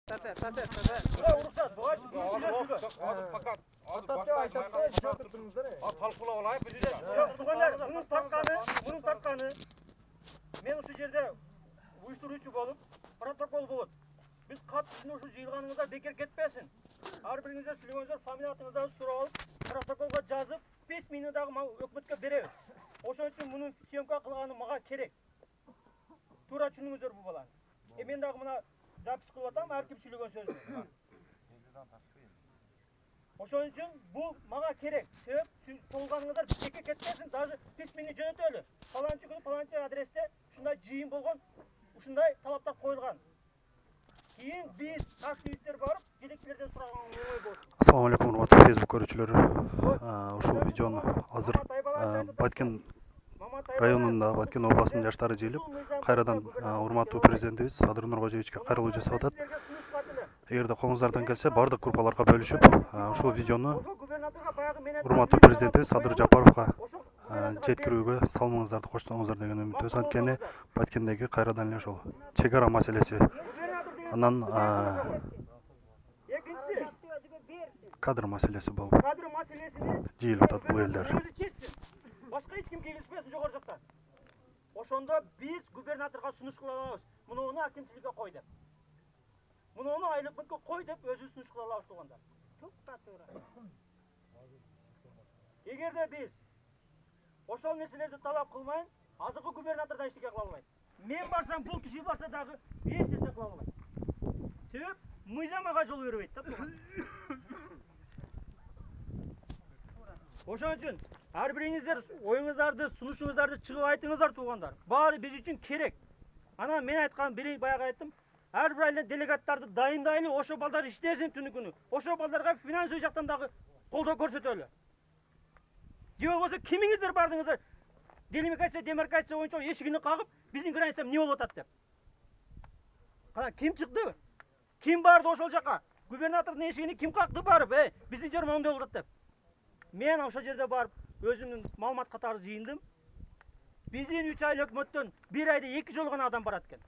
Men uşu жерде uyuşturucu bolup protokol болот. Biz кат sizin uşu жыйылганыңызда бекер кетпесин. Ар бириңиздер сүйлөгөнүздөр фамилия атыңыздарды сурап алып, протоколго жазып 5 минуттагы өкмөткө беребиз. Ошон үчүн мунун съемка кылганы мага керек. Туура түшүнүңүздөр бул баланы. Мен дагы мына запись кылып атам, ар ким сүйлөгөн сөздү. Ошон үчүн бул мага керек. Себеп толганыңыздар бекер кетпесин, даже 5 минут жөнөтөлү. Фаланчы күнү фаланчы адресте ушундай жыйын болгон, ушундай талаптар коюлган. Кийин биз активисттер барып, жетекчилерден сураган оңой болот. Assalomu alaykum hurmatli Facebook ko'ruvchilari. Ushbu videoni hozir Batken rayonunda, Batken областынын жаштары жыйылып, кайрадан урматтуу президентибиз Садыр Нуркожоевичке кайрылуу жасап атат. Эгерде колуңуздардан келсе, бардык группаларга бөлүшүп, ушул видеону урматтуу президентибиз Садыр Жапаровго жеткирүүгө салымыңыздарды коштоңуздар деген үмүттөбүз. Анткени Баткендеги кайрадан эле ошол чек ара маселеси, анан кадр маселеси болуп жыйылып атат бул элдер. Башка эч ким келишпесин жогору жактан. Ошондо биз губернаторго сунуш кыла алабыз. Муну акимчиликке кой деп. Муну айлыкмытка кой деп өзүбүз сунуш кыла алабыз тугандар. Туура. Эгерде биз ошол нерселерди талап кылмайын, азыркы губернатордон эчтеке кыла албайт. Мен барсам, бул киши барса дагы эч нерсе кыла албайт. Себеп мыйзам ага жол бербейт да. Ошон үчүн ар бириңиздер оюңуздарды, сунушуңуздарды чыгып айтыңыздар туугандар. Баары биз үчүн керек. Анан мен айткан бери баягы айттым, ар бир айла делегаттарды дайындайлы, ошо балдар иштесин түнү күнү. Ошо балдарга финансый жактан дагы колдоо көрсөтөлү. Же болбосо кимиңиздер бардыңыздар демаркация боюнча эшигини кагып, биздин граница эмне болуп атат деп. Кана ким чыкты? Ким барды ошол жака? Губернатордун эшигини ким какты барып, биздин жер моңдой болот деп. Мен ошол жерде барып өзүмдүн маалымат катары жыйындым. Биздин 3 ай өкмөттөн 1 айда 2 жолу гана адам барат экен.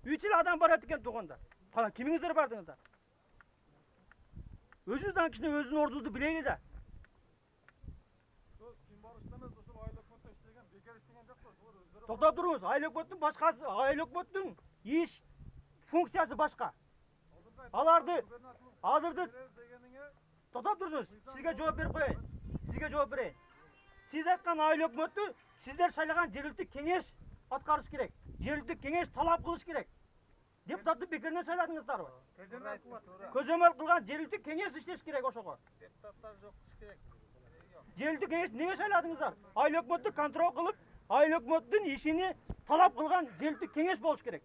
3 эл адам барат экен туугандар. Кана кимиңиздер бардыңыздар? Өзүңүздөн кичине өзүнүн ордуңузду билейли да. Токтоп туруңуз, айыл өкмөттүн башкасы, айыл өкмөттүн иш функциясы башка. Аларды азырды токтоп туруңуз, сизге жооп берип коеюн. Сизге жооп берейин. Сиз айткан айыл өкмөттү сиздер шайлаган жергиликтик кеңеш аткарыш керек. Жергиликтик кеңеш талап кылыш керек. Депутатты бекеринен шайладыңыздарбы? Көзөмөл кылган жергиликтик кеңеш иштеш керек ошого. Депутаттар жок иш керек. Жергиликтик кеңеш эмнеге шайладыңыздар? Айыл өкмөттү контроль кылып, айыл өкмөттүн ишини талап кылган жергиликтик кеңеш болуш керек.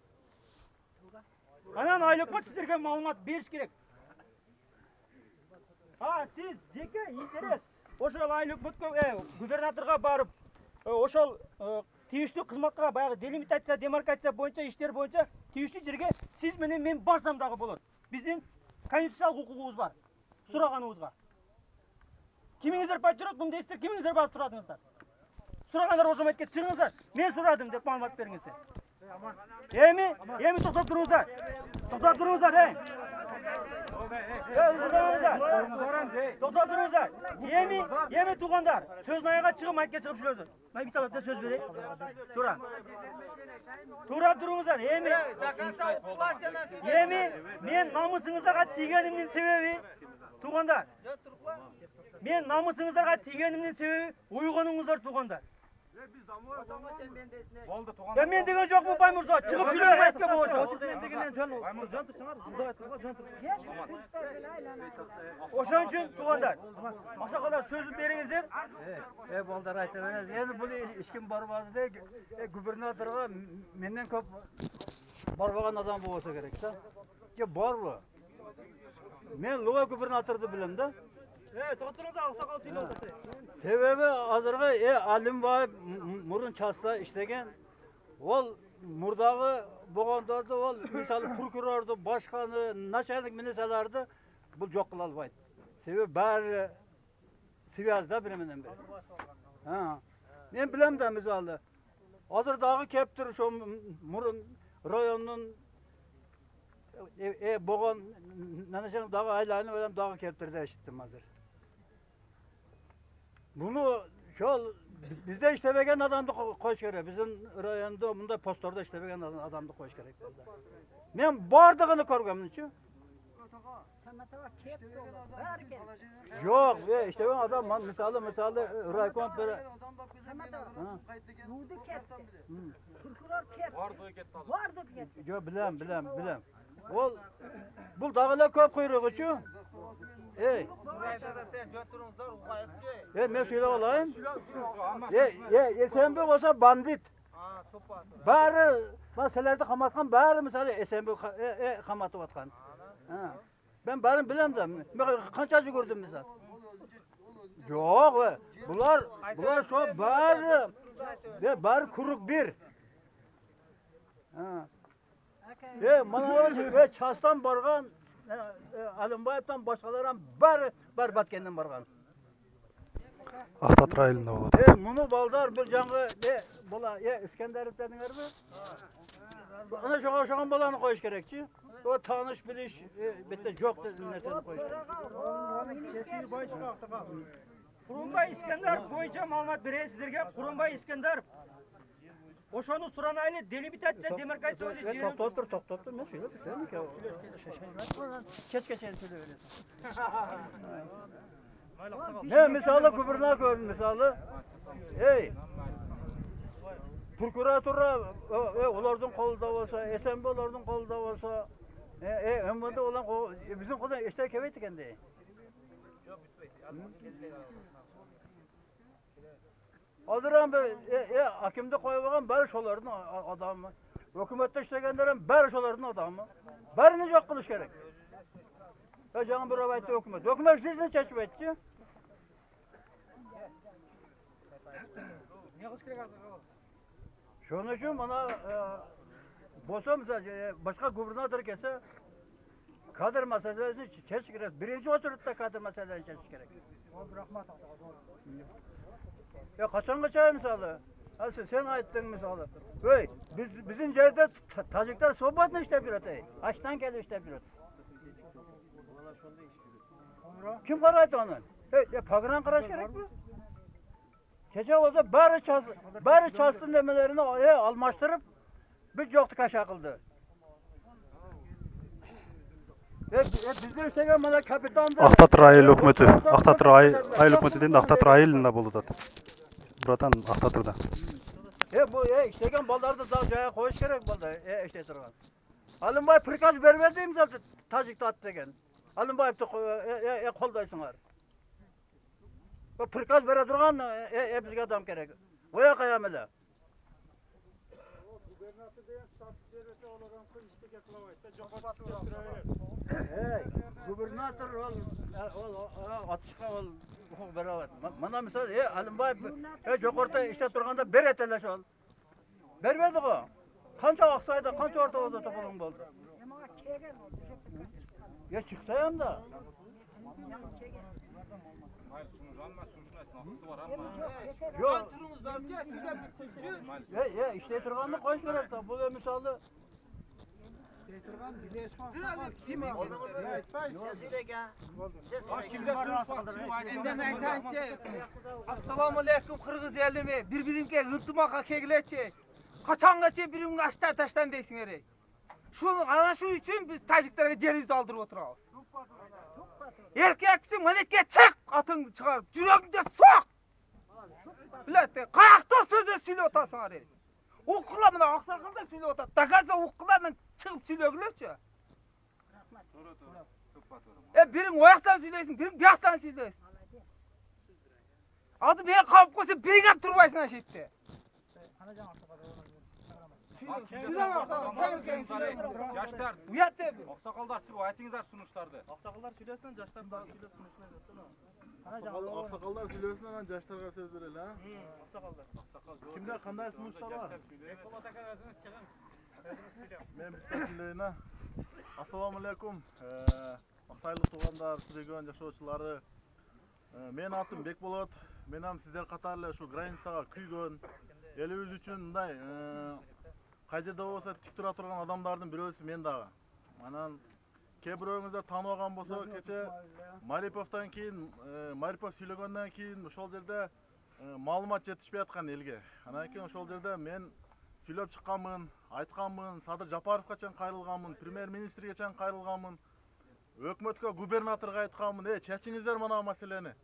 Анан айыл өкмөт сиздерге маалымат бериш керек. Сиз жеке интерес ошол айыл өкмөткө, губернаторго барып, ошол тийиштүү кызматка баягы делимитация, демаркация боюнча иштер боюнча тийиштүү жерге сиз менен мен барсам дагы болот. Биздин конституциялык укугубуз бар. Сураганыбызга. Кимиңиздер патриот, мындай эстер кимиңиздер барып сурадыңыздар? Сурагандар ошо метке чыгыңыздар. Мен сурадым деп маалымат бериңиздер. Эми токтоп туруңуздар. Токтоп туруңуздар, Токтоп туруңуздар. Эми туугандар, сөздүн аягына чыгып, майкке чыгып сүйлөңүздөр. Мен бит алып сөз берейин. Тура туруңуздар. Эми мен намысыңыздарга тийгенимдин себеби, туугандар. Мен намысыңыздарга тийгенимдин себеби уйгонуңуздар туугандар. Мен деген жокмун бай мырза, чыгып сүйлөп айтке болсо. Ошон үчүн туугандар, башкалар сөзүн бериңиздер. Балдар айта берет. Эми бул ишким барбады де, губернаторго менден көп барбаган адам болсо керек да. Барбы? Мен Луга губернаторду билем да. Токтуруңуздар, аксакал сүйлөп. Себеби азыркы Алимбаев мурун часта иштеген. Ол мурдагы болгондорду, ол мисалы прокурорду, башканы, начальник министрлерди бул жок кыла албайт. Себеби баары связда бири менен бири. Мен билем да мисалы. Азыр дагы кеп туруп ошо мурун райондун boğan nanaşan dağı aylanı adam dağı keptirdi eşittim hazır. Bunu şol bizde işlemegen adamdı koş gerek. Bizim rayonda bunda postorda işlemegen adamdı koş gerek. Men bardığını korgam için. Yok işte ben adam misali raykon böyle. Nudu ketdi. Prokuror ketdi. Vardı ketdi. Yo bilem. Ol bu dağlar köp kuyruğu için. Men söyle olayım. SMB olsa bandit. Bari masallarda qamatqan bari misali SMB qamatib atqan. Ben bari bilem de. Men qanchacı gördüm misal. Yok bular şu bari kuruk bir. Mana çastan bargan Alimbayev'dan başkalardan bari Batkenden bargan. Ақтат районунда болот. Bunu baldar bir жаңғы bola İskender'den var mı? Ana şoğan balanı koyuş gerekçi. O tanış biliş bitti yok nesini koyuş. Kurumбай İskender boyunca malumat bereyim sizlerge. Kurumбай İskender Oşonu suranaylı delibitatsiya demarkatsiya жері. Тоқтап тұр. Мен сөйлеп тұрмын екен. Кеш-кешен сөйлеп бересің. Мысалы губернатор мысалы. Prokuratura onlardan қолында болса, SMB onlardan қолында болса, MVD olan bizim қолдан ештеңе келмейді екенде. Hazırım hakimde koyulan bari şoların adamı. Hükümette işleyenlerin bari şoların adamı. Bari ne yok kılış gerek. Canım bir avayette hükümet. Hükümet işini çeşip etti. Şunun için bana bolsa mesela başka gubernatör kese kadr meselesini çeşip gerek. Birinci oturutta kadr meselesini çeşip gerek. Ya kaçan misalı? Sen ayttın misalı. Bizim yerde Tacikler sohbetini işlep yürütey. Açtan gelip işlep yürüt. Kim karaydı onu? Pagran karaş gerek mi? Gece olsa bari çalsın demelerini almıştırıp bir yoktu kaşa kıldı. Bizde işlegen bana kapitandı. Ақтат райыл өкмөтү. Ақтат айыл өкмөтү дегенде Ақтат айылында болуп атат. Бурatan Ақтатырда. Bu işlegen ballarda daha jaya koyuş gerek balda işte turgan. Alimbayev prikaz vermedi mi zaten Tacik'te at degen. Alimbayev'de koldaysınlar. Bu prikaz vere durgan bizge adam gerek. Oya kıyamele. Gubernatör atışka ol beraber. Mana misal Alimbayev jokorta işte turganda ber eteleş ol. Bermedi o. Kança aksaydı, kança orta oldu topalım oldu. Ya çıksayım da. Yok. İşte turganını koş gerek de. Bu misalı. Assalamu alaikum Kırgız elimi. Birbirimge ıltımaka kegileçi. Kaçangaça birimini açtan taştan deysiңер. Şunu ana şu için biz Taciklerge jerimizdi aldırıp oturabız. Erkeksin manetke çık atыңды çıkarıp жүрегіңде sok. Bilete kayakta sözü söyle otasыңар. Okulla mına aksakılda söyle otat. Dagaza okulardan çıkıp söyleygilerçi. Birin oyaktan söyleysin, birin biyaktan söyleysin. Adı beni kapıp koysa birin hep durbaysın aşetti. Жаштар, Uyat de. аксакалдар чыгып айтыңыздар сунуштарды. Aksakallar söylesin, yaşlar daha söyle sunuşlar. Аксакалдар сүйлөсүн анан жаштарга сөз берели, а? Аксакалlar. Кимде кандай сунуштар бар? Мен бизге сүйлөйүн, а? Ассаламу алейкум. Аксайлык туугандар, регион жашоочулары. Менин атым Бекболот. Мен ham сиздер катары эле ушу границага күйгөн, элибиз үчүн мындай кай жерде болсо тик тура турган адамдардын бирөөсү мен дагы. Анан кээ бирөөңүздөр таанып алган болсо, кече Мариповдон кийин, Марипов сүйлөгөндөн кийин ошол жерде маалымат жетишпей аткан элге. Анан кийин ошол жерде мен сүйлөп чыкканмын, айтканмын, Садыр Жапаровго чейин кайрылганмын, премьер-министрге чейин кайрылганмын, өкмөткө, губернаторго айтканмын, чечиңиздер мына маселени.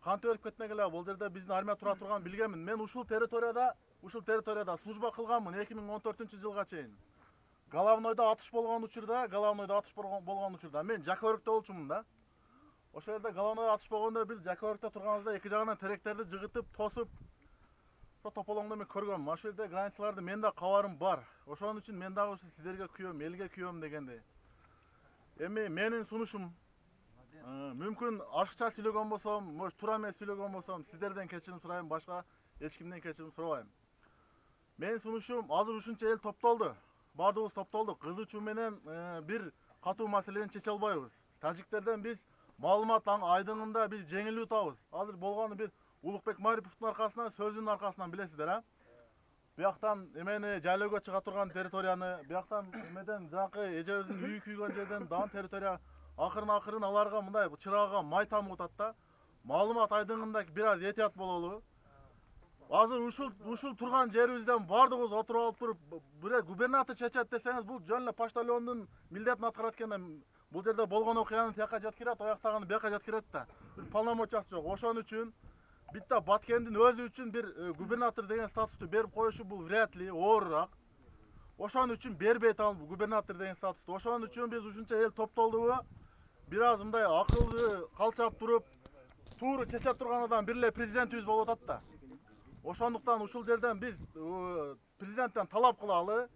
Кантип өтүп кетмек эле, бул жерде биздин армия тура турганын билгенмин. Мен ушул территорияда служба кылганмын 2014-жылга чейин. Головнойдо атыш болгон учурда, мен Жакөрөктө болчумун да. Ошол жерде головнойдо атыш болгондо биз Жакөрөктө турганыбызда эки жагынан теректерди жыгытып, тосуп, ошо тополоңду мен көргөм. Ошол жерде границаларды мен да кабарым бар. Ошон үчүн мен дагы ушу сиздерге күйөм, элге күйөм дегенде. Эми менин сунушум мүмкүн ашыкча сүйлөгөн болсом, может туура эмес сүйлөгөн болсом, сиздерден кечирим сурайм, башка эч кимден кечирим сурабайм. Менин сунушум азыр ушунча эл топтолду. Бардыгыбыз топтолдук. Кызычуу менен бир катуу маселени чече албайбыз. Тажиктерден биз маалымат айдыңында биз жеңилүү табыз. Азыр болгону бир Улукбек Мариповдун аркасынан, сөзүнүн аркасынан билесиздер, а? Бияктан эмени жайлоого чыга турган территорияны, бияктан эмеден жанакы эжебиздин үйү күйгөн жерден дан территория акырын аларга мындай чырагга май тамып атат да. Маалымат айдыңында бир аз этият бололу. Азыр ушул турган жерибизден бардыгыбыз отуруп алып туруп, бир губернатор чечет десеңиз, бул жөн эле почтальондун милдетин аткарат экен. Бул жерде болгон окуяны тияка жаткырат, аяктаганы бияка жаткырат да. Бир полномочиясы жок. Ошон үчүн битте Баткендин өзү үчүн бир губернатор деген статусту берип коюшу бул вряд ли оорураак. Ошон үчүн бербейт ал губернатор деген статусту. Ошон үчүн биз ушунча эл топтолдубу, бир аз мындай акылды калчап туруп, тууру чечеп турган адам бир эле президентибиз болуп атат да. Ошондуктан ушул жерден биз президенттен талап кылалы.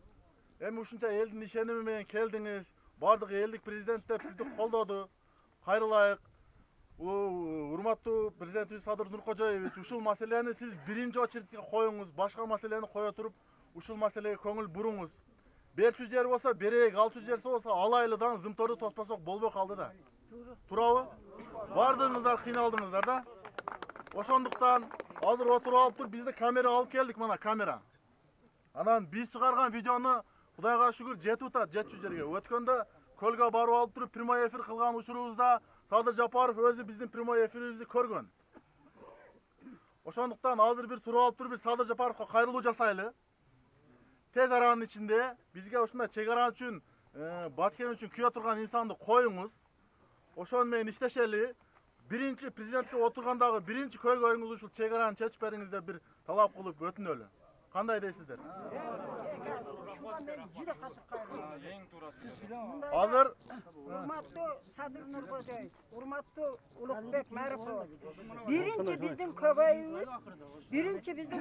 Эми ушунча элдин ишеними менен келдиңиз, бардык элдик президент деп сизди колдоду. Кайрылайык. Урматтуу президентибиз Садыр Нуркожоевич, ушул маселени сиз биринчи очередке коюңуз, башка маселени кое туруп, ушул маселеге көңүл буруңуз. 500 жер болсо берейик, 600 жер болсо алайлыдан зымторду тоспосок болбой калды да. Туурабы? Бардыгыңыздар кыйналдыңыздар да. Ошондуктан азыр отуруп алып туруп бизди камера алып келдик, мына камера. Анан биз чыгарган видеону Кудайга шүгүр жетип атат 700 жерге. Өткөндө көлгө барып алып туруп прямой эфир кылган учурубузда Садыр Жапаров өзү биздин прямой эфирибизди көргөн. Ошондуктан азыр бир туруп алып туруп бир Садыр Жапаровго кайрылуу жасайлы. Тез аранын ичинде бизге ушундай чек ара үчүн, Баткен үчүн күйө турган инсанды коюңуз. Ошон менен иштешели. Биринчи президентке отургандагы биринчи көйгөйүңүз ушул чек араны чечип бериңиз деп бир талап кылып өтүнөлү. Кандай дейсиздер? Азыр урматтуу Садыр Нуркожоевич, урматтуу Улукбек Марипов. Биринчи биздин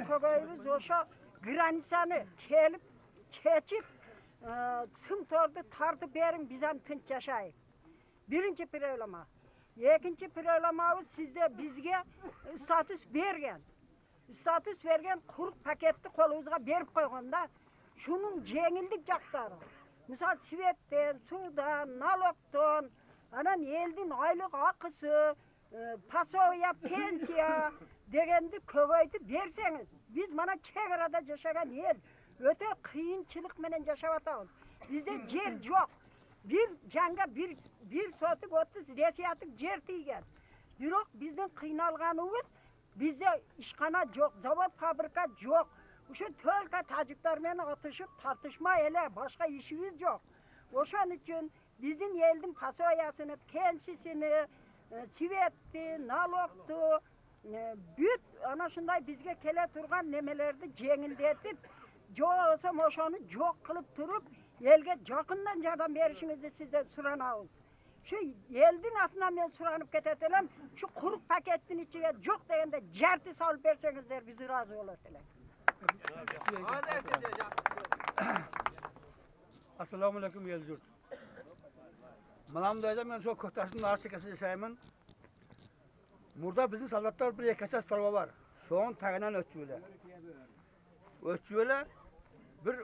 көбөйүбүз ошо границаны келип, чечип, сымторду тартып бериң, биз аны тынч жашайык. Биринчи проблема. Экинчи проблемабыз сизде бизге статус берген. Статус берген курук пакетти колубузга берип койгон да. Шунун жеңилдик жактары. Мисалы светтен, суудан, налогтон, анан элдин айлык акысы, пособия, пенсия дегенди көбөйтүп берсеңиз, биз мана чек арада жашаган эл өтө кыйынчылык менен жашап атабыз. Бизде жер жок. Bir janga bir sotuk 30 desiyatik jer тийген. Бирок биздин кыйналганыбыз, бизде ишкана жок, завод, фабрика жок. Ошо только тажиктар менен атышып, тартышма эле, башка ишибиз жок. Ошон үчүн биздин элдин пособиясыны, пенсиясыны, светти, налогту, бүт ana ушундай бизге келе турган немелерди жеңилдетип, жоксом ошону жок кылып туруп, elge jakından jardam berişinizi sizden suranabız. Şu eldin atından men suranıp ketetelem, şu kuruk paketin içine jok degende jartı salıp bersengizler bizi razı olardılar. Assalamu alaikum el jurt. Manamdayda men şu Köhtaş'ın arşikası yaşayımın. Burada bizim sallatlar bir ekasas torba var. Soğun tağınan ötçüyle. Ötçüyle bir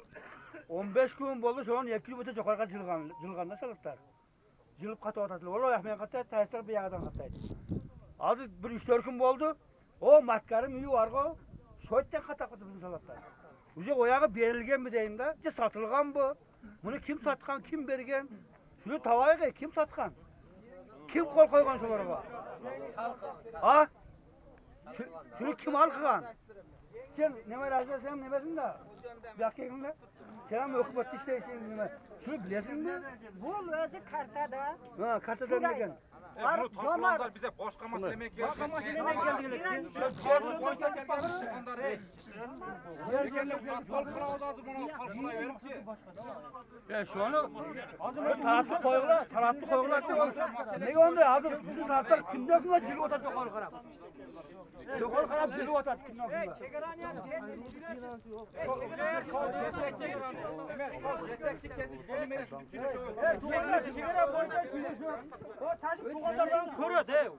15 gün boldu, soğun 2 kilometre jokarga jılganda sallatlar. Jılıp katı otatılı. Ola yaxmen katı, taşlar bir yağdan kataydı. Azı bir 3-4 gün boldu. O matkarım iyi vargo. Soğutten katak katı bizim sallatlar. Uca o yağı berilgen mi deyim de, satılgan bu. Bunu kim satkan, kim bergen? Şunu tavayı kim satkan? Kim kol koygan şolarga? Ha? Şunu kim alkıgan? Sen neme razısın nemesin de? Yakayım sen hükümet işleysin neme? Şunu bilesin mi? Bu özü kartada. Ha, kartadan gelgen. Bunu toplanlar bize boşka masalamak geldi. Başka masalamak geldi. Taraflı koygular. Ne oldu? Hazır bütün saatler kimden sonra cilü otat yok karab. Yok karab cilü otat kimden sonra.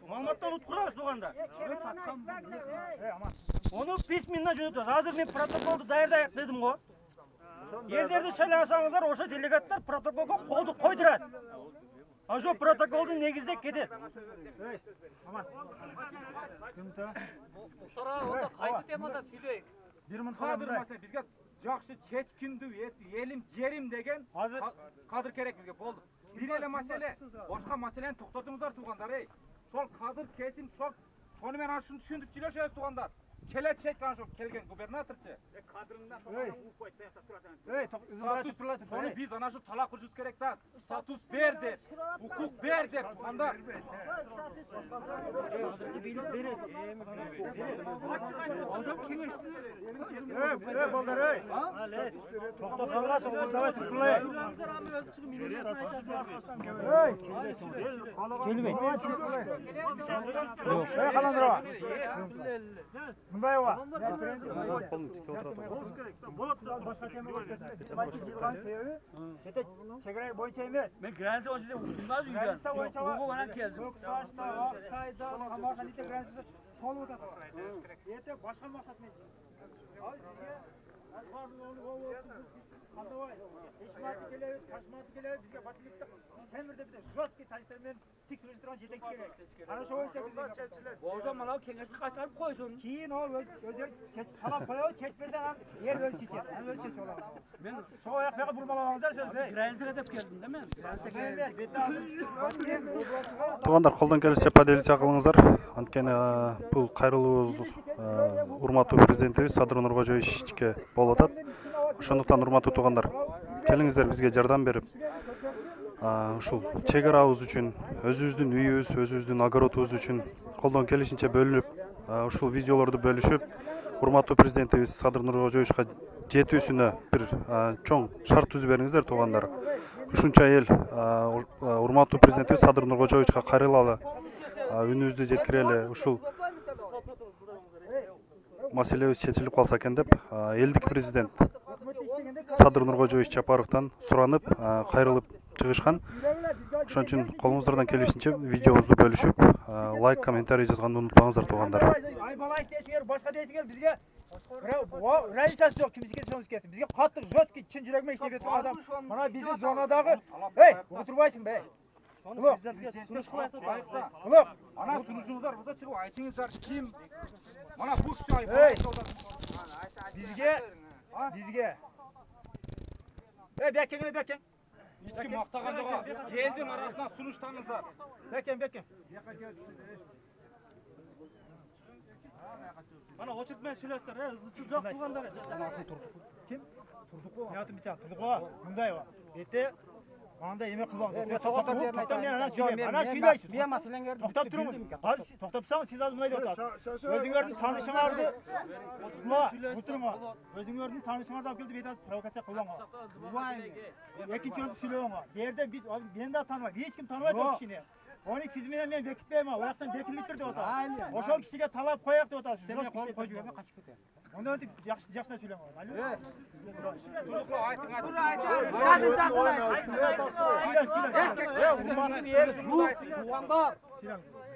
Malmattan utkurabız tuğanda. Onu pis minna jönөтөбүз. Hazır men protokoldu daярдайык dedim go. Елдерди шайласаңыздар, ошо делегаттар протоколго колду койдурат. Ошо протоколду негиздеп кетет. Аман. Кымта? Onda qaysi temada сүйлөйүк? Kadir mesela bizge жақсы чечкиндүү элим жерим деген кадыр керек бизге болду. Bir ele mesele, başka meseleni toxtatыңыздар туғандар, ey. Sol kadır kesim, sonu men aşını düşündük сөйлөшөбүз туғандар. Келечек каншо келген губернаторчы. Сону биз ана шу талак кылышыбыз керек да. Статус бер деп, укук бер деп туғандар. Балдар, ey. Тоқтап қалғансың, давай тұтылай. Келмей. Қаландыра. Мындай ва. Башқа тема өткізді. Это чегара бойынша емес. Мен граница бойынша ұстымдаз үйден. Граница бойынша оған келдім. Көкшашта, Ақсайда, Самарқандиде граница толып отыр. Ертең башқа мақсатмен. Al bizge, Qandavay, Eshmati keladi, Tashmati keladi, bizga Batillikda temirda bitta jostki tashtirmen tiksurishtirgan yetakchi kerak. Ana shu o'lchaklar. O'zi mana kengashni qaytarib qo'ysin. Keyin o'zi talab qo'yadi, chekmasa ham yer o'lchaydi. Ham o'lchaydi oladi. Men shu oyoqqa burmalamanglar so'z. Gransiga deb keldim-da men. Туғандар, қолдан келишинче поделиться кылыңыздар. Анткени бул кайрылуубуз урматтуу президентибиз Садыр Нуркожоевичке болуп атат. Ошондуктан урматтуу туғандар, келиңиздер бизге жардам берип, ушул чек-арабыз үчүн, өзүбүздүн үйүбүз, өзүбүздүн огородубуз үчүн колдон келишинче бөлүнүп, ушул видеолорду бөлүшүп, урматтуу президентибиз Садыр Нуркожоевичке жетүүсүнө бир чоң шарт түзүп бериңиздер туғандар. Ушунча эл урматтуу президентибиз Садыр Нуркожоевичке кайрылалы, үнүбүздү жеткирели, ушул маселебиз чечилип калса экен деп, элдик президент Садыр Нуркожоевич Жапаровдон суранып, кайрылып чыгышкан. Ошон үчүн колуңуздардан келишинче видеобузду бөлүшүп, лайк, комментарий жазганды унутпаңыздар туғандар. Ай балайк дейсиңер, башка дейсиңер, бизге разницасы жок, кимсиге соңуз келсин. Бизге катты жёсткий чын жүрөгүмө иштеп жаткан адам. Мана биздин зонадагы, эй, отурбайсың бе? Улук, сунуш кылайык. Улук, Ана сунушуңуздар болсо чыгып айтыңыздар ким? Мана бул чай. Бизге. Эй, бекең. Эч ким мактаган жок. Элдин арасына сунуштаңыздар. Бекең. Mana oçurtmaya söylesler, zıtı yok kullanlar. Kim? Turduk mu? Hayatım bir tane turduk mu? Bundayım. Ete, anda yemek kullanın. Toktap durun. Toktapsam siz az bunaydı otat. Özüngörün tanışыңарды, oturma. Özüngörün tanışыңарды alып келді, бетаз провокация kullanma. Екінші жолды сөйлеуіңа. Дерде біз, мен де танымайды. Ешкім танымайды ол кішіне. Оны siz мен бекітпеймін, ояқтан бекілік тұр деп отыр. Ошол кишиге талап қояқ деп отыр. Сен қойып жүрген қашып кетер. Онда өтіп жақсына сөйлең.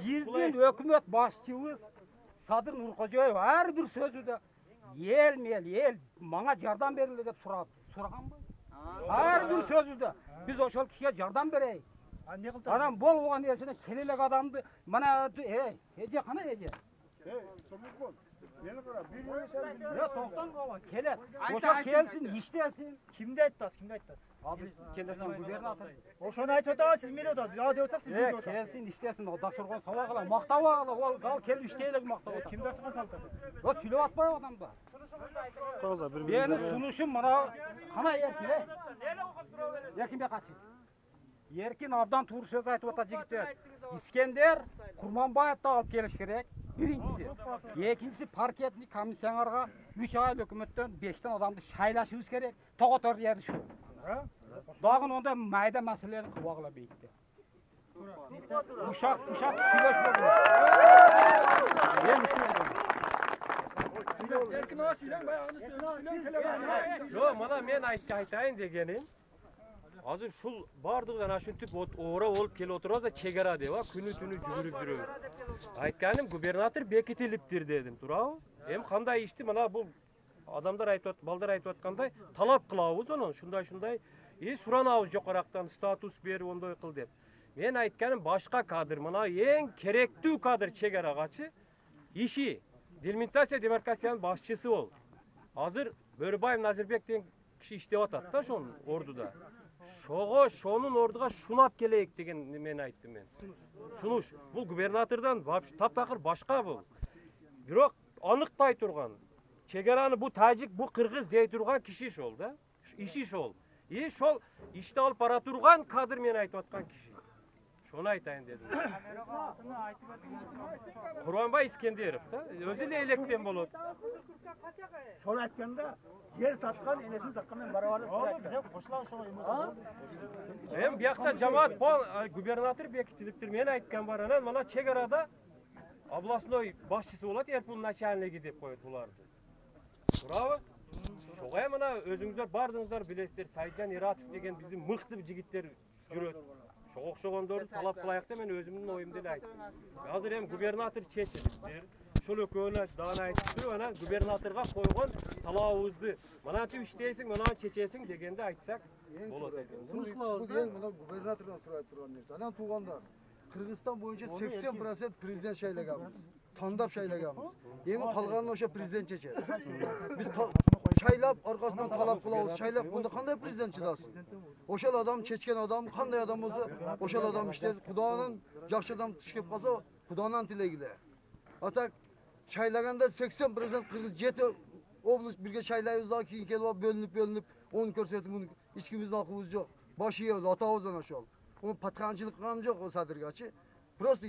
Биздин өкмөт башчыбыз Садыр Нуркожоев ар бир сөзүдө эл мага жардам берилди деп сураганбы? Ар бир сөзүдө биз ошол кишиге жардам берейик. Адам болбогон нерсени келелек адамды мына эже кана эже. Ya to'xtan baba, keladi. O'sha kelsin, ishtasin. Kimni aytasiz, kimni aytasiz? Hozir keladigan gubernator. O'shani aytib o'tasiz, siz meni o'tasiz. Yo deb siz meni o'tasiz. Kelsin, ishtasin, dasturxon savoq qiladi, maqtab oladi. Gal kelib ishtaylik maqtab. Kimda siqin saltadi? Yo, suylayotmay odamda. To'g'ri, bir Meni sunishim mana qana erkin. Erkinga qachi. Erkin obdan to'g'ri so'z aytib o'tadi yigitlar. İskender Kurmanbayev'da alıp geliş gerek. Birincisi. İkincisi parketli komisyonerga 3 ay hükümetten 5'ten adamды şaylaşığız gerek. Toğutar yeri şu. Dağın onda mayda meselelerini kıvağıla beyikti. Uşak süleş oldu. Yo, mana men aytayın degenim. Hazır şul bardığından aşıntıp oğra olup kele oturuz da çegara deva günü tünü жүгүрүп жүрөбүз. Aytkanim gubernator bekitiliptir dedim. Туурабы? Эми кандай ишти мына бул адамдар айтып балдар айтып аткандай талап кылабыз онун шундай суранабыз жокорактан статус берип ондой кыл деп. Мен айтканым башка кадр мына эң керектүү кадр чегарагачы иши делимитация демаркациянын башчысы болуп. Азыр Бөрүбаев Назирбек деген киши иштеп атат да ошонун ордуда. Шонун ордуга шунап келейик деген мен айттым мен. Сунуш. Бул губернатордон таптакыр башка бул. Бирок аныктай турган. Чегараны бу тажик, бу кыргыз дей турган киши шол да. Иши шол. Шол ишти алып бара турган кадр мен айтып аткан киши. Шону айтайын дедим. Курманбай Искендеров да. Өзү эле электен болот. Şonu aytganda yer satkan, enesini satkandan barabar. Bize koşulan şonu emas. Hem biyakta жамаат бол губернатор бекитилиптир. Мен айткан бар анан мына чегарада областной башчысы болот, Эрпул начальниги деп коет буларды. Туурабы? Шуга мына өзүңүздөр бардыңыздар билесиздер, Сайжан Иратов деген биздин мыкты жигиттер жүрөт. Шого окшогондорду талап кылайык деп мен өзүмдүн оюмду эле айттым. Азыр эми губернатор чечилиптир. Шул экөөнө дагы айтып, анан губернаторго койгон талабыбызды манантип иштейсиң, мынаны чечесиң дегенде айтсак болот экен. Бул эң мына губернатордон сурай турган нерсе. Анан туугандар, Кыргызстан боюнча 80% президент шайлаганбыз. Тандап шайлаганбыз. Эми калганын ошо президент чечет. Биз шайлап аркасынан талап кылабыз. Шайлап мында кандай президент чыдасын? Ошол адам чечкен адам кандай адам болсо, ошол адам иштейт. Куданын жакшы адам түшкөп калса, Куданын тилегиле. Атак шайлаганда 80% Кыргыз 7 область бирге шайлайбыз да кийин келип бөлүнүп 10 көрсөтүп муну эч кимдин акыбыз жок. Баш ийебиз, атабыздан ошол. Муну патканчылык кылган жок о садыргачы. Просто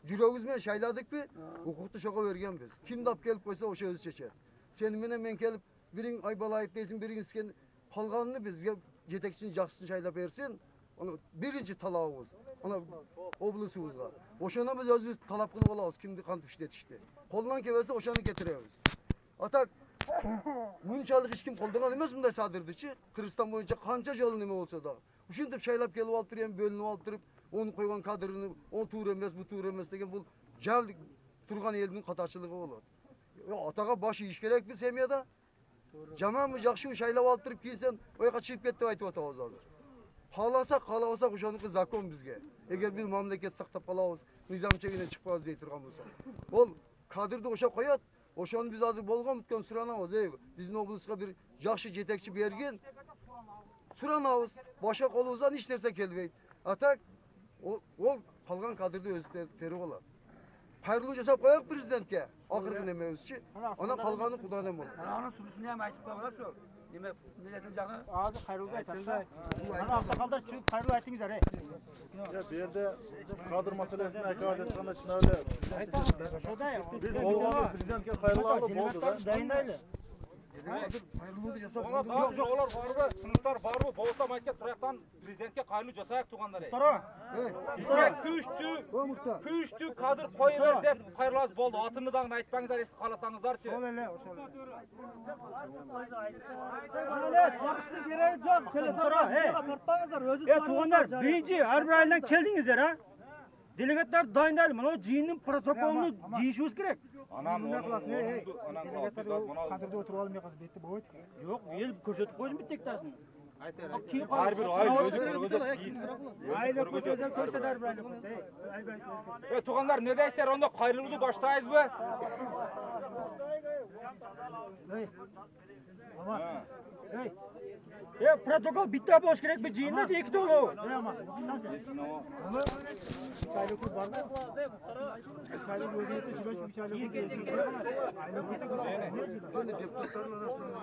жүрөгүбүз менен шайладыкпы, укукту шого бергенбиз. Ким дап келип койсо ошо өзү чечет. Сени менен мен келип бириң Айбалаев дейсиң, бириң Искен калганын бизге жетекчини жакшысын шайлап берсин. Аны биринчи талабыбыз. Ана облусубузга. Ошону биз өзүбүз талап кылып алабыз, кимди кантип иштетишти. Колунан келбесе ошону кетиребиз. Атак мынчалык эч ким колдогон эмес мындай садырдычы. Кыргызстан боюнча канча жолу неме болсо да. Ушинтип шайлап келип алып туруп, бөлүнүп алып туруп, onu койгон кадрын, он туура эмес, бу туура эмес деген бул жал турган элдин катачылыгы болот. Атага баш ийиш керекпи семьяда? Жаманбы, жакшыбы шайлап алып туруп кийинсен, ойга чыгып кет деп айтып атабыз азыр. Кааласак ошонуку закон бизге. Эгер биз мамлекет сактап калабыз, мыйзам чегинен чыкпабыз дей турган болсо. Ол кадрды ошо коет. Ошону биз азыр болгон бүткөн суранабыз. Биздин облуска бир жакшы жетекчи берген. Суранабыз. Башка колубуздан эч нерсе келбейт. Атак ол калган кадрды өзү терип алат. Кайрылуу жасап коелук президентке. Акыркы немебизчи. Анан калганы Кудадан болот. Анын сунушун эми айтып койгула ошо. Неме милеттин жагы Азыр кайрылуу айтсаңдар. Ана аксакалдар чыгып кайрылуу айтыңыздар. Ya bir yerde kadr meselesine hakaret ettiğinde için öyle. Biz olğanı prezidentke hayırlı oldu da. Dayındaylı. Кайрылууду жасап Олар барбы, сыныштар барбы, болсам айтка турактан президентке кайрылуу жасайык туугандар. Бизге күчтүү кадр коюлар деп кайрылабыз болду. Атыны дагы айтпаңыздар, эсип каласаңыздарчы. Ошол эле. Кабышты кереги жок. Тортпаңыздар, өзү туугандар, биринчи ар бир айылдан келдиңиздер, а? Делегаттар дайындайлы. Мына жыйындын протоколуну жыйышыбыз керек. Анан кадрды отуруп алып мен казыр бетти болбойт. Жок, эл көрсөтүп койсун биттектасын. Her bir ay özü körgözüp tuğanlar ne deyser onda kayrılığı baştayız mı? Protokol bitti boş gerek bir cihinde iki dolu.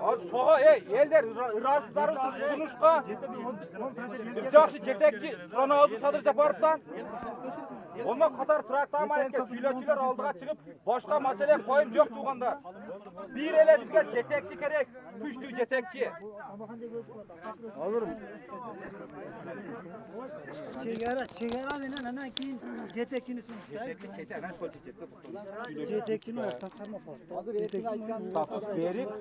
Az soğa elder rahatsızları sunuşqa жақсы жетекчи Сұранауызы Садыр Жапаровтан онымен қатар тұрақты аманетке сөйлеушілер алдыға шығып башқа мәселе қойып жоқ туғандар. Bir ele bizге жетекчи керек, күшті жетекчи. Alırım. Çegara denen ana keyin jetekçini jetekçini ortaqarma Status berip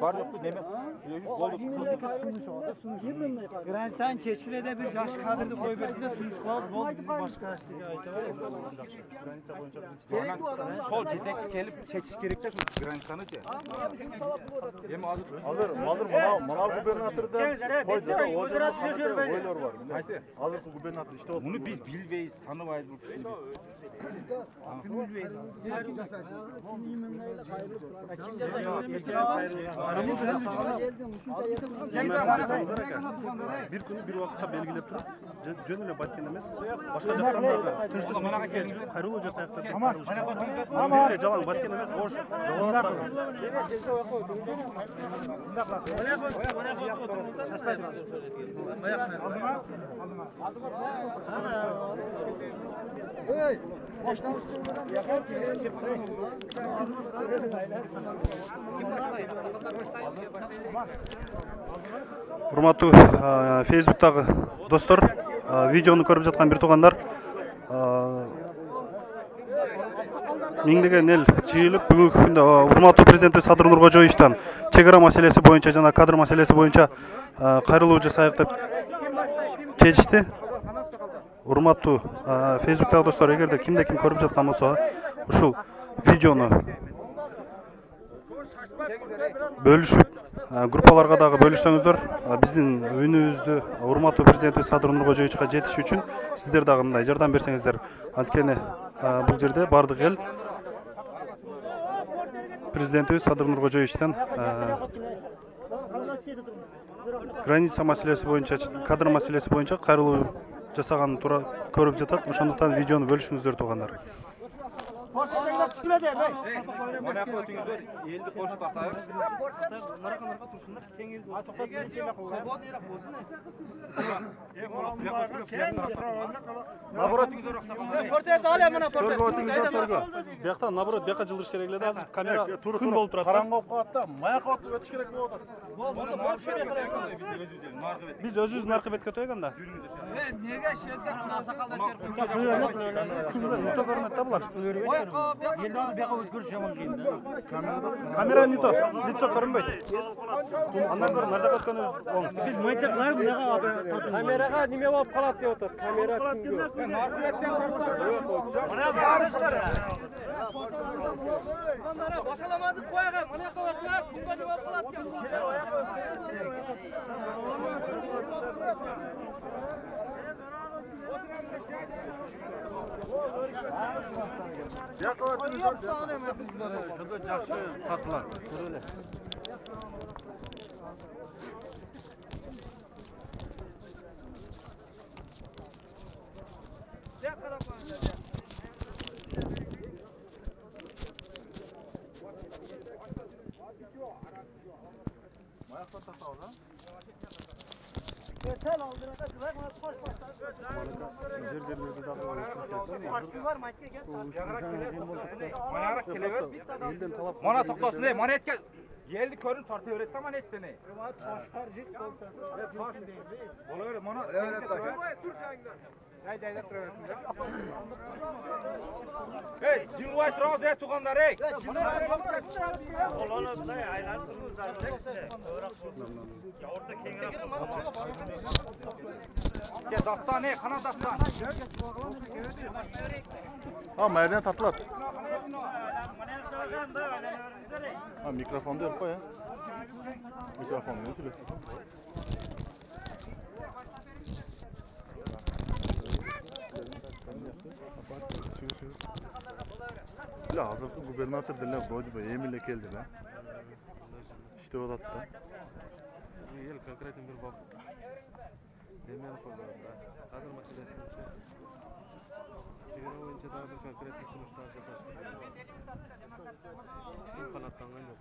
бар жоқты неме Gransan Çeşkile'de bir yaş kadrını koymasında sunuş kılaz bol bizim başka işlere ait. Sol жетекчи келіп шешіш керек те границаны же. Alırım. Manav gubernatordan koydu da oylar var. Alır gubernator işte o. Bunu biz bilmeyiz, tanımayız bu kişiyi. Bir günü bir vakıta belgilep turib, jön ele Batken emes, başka jaqlarga tinchlik qayrılуу jasayakta. Ama jalan Batken emes, boş. Hey, baştan üstünden bir şey. Урматтуу Facebook'тагы достор, видеону көрүп жаткан бир туугандар, миңдеген эл жыйылып бүгүнкү күндө урматтуу президенти Садыр Нуркожоевичтен чек ара маселеси боюнча жана кадр маселеси боюнча кайрылуу жасайык деп чечишти. Урматтуу Facebook'тагы достор, эгерде кимде ким көрүп жаткан болсо, ушул видеону бөлүшүп группаларга дагы бөлүшсөңүздөр, биздин үнүбүздү урматтуу президентибиз Садыр Нуркожоевичке жетиш үчүн сиздер дагы мындай жардам берсеңиздер. Анткени бул жерде бардык эл президентибиз Садыр Нуркожоевичтен граница маселеси боюнча, кадр маселеси боюнча кайрылуу жасаганын туура көрүп жатат. Ошондуктан видеону бөлүшүңүздөр туугандар. Елді қошып бақтайық. Бияқтан наоборот бияққа жылдырыш керек эле да, азыр камера күн болуп турат. Караңгы болуп калат да, маяк атып өтүш керек болуп атат. Биз өзүбүз наркы бетке өтөйк анда. Неге шерде кына сакалдан Күн көрүнөт да булар. Камера не то, лицо көрүнбөйт. Андан көрүн, нар жака өткөнүбүз оң. Biz maydak var mı? Камерага неме болуп калат деп отур. Камера кимге? Başalamadık koyalım. Mana koyalım. Kumda cevap kalat. Şurada жақсы тартылат. Көрө эле. Жерлерде дагы Mana toktosун ey, mana etke geldi körün tartı öğretti ama et beni. Ola öyle mana. Evet tak. Hey, Jinway Troz ey tuğanlar ey. Olanı da aylandırın zaten. Ya orada kengara. Ya dastan ey, kana dastan. Ha, merdiven tartılat. Ha, mikrofonu da koy ya. Mikrofonu nasıl? La hazırkı gubernator dile koydu be Emil'le geldi la. İşte o da. Yıl konkretno bir bak. Hemen koyalım. Kadın meselesini çevre boyunca daha bir konkretno sonuçlar jasаш. Kim kanatlangan yok.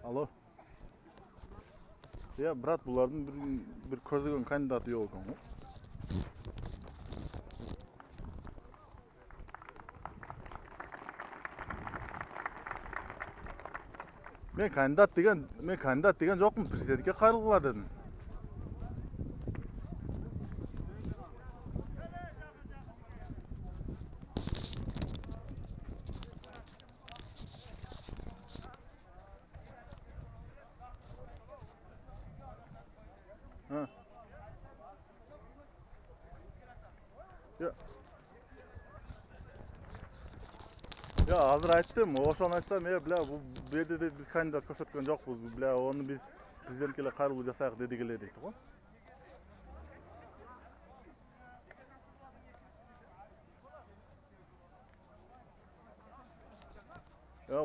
Alo. Ya brat bulardan bir ko'zlagan kandidatı yok ekan. Men kandidat degan yo'qmi? Prezidentga qayrılgılar dedim. Ha. Ya hazır aytdim, oşon aytsam, bu yerде de biz kandidat ko'rsatgan jo'qmiz, onu biz prezidentga qayrılуу jasayık dedik deydi go. Ya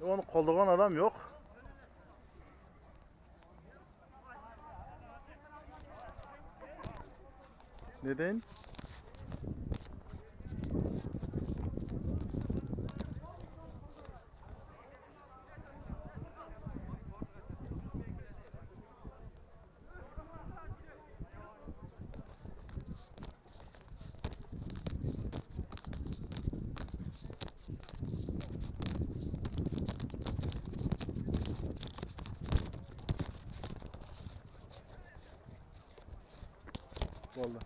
onu qo'llagan adam yok. Neden? Vallahi.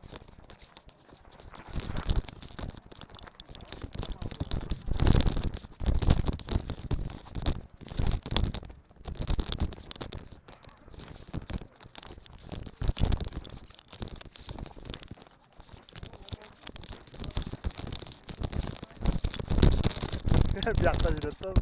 Bir yakta jiretten mi?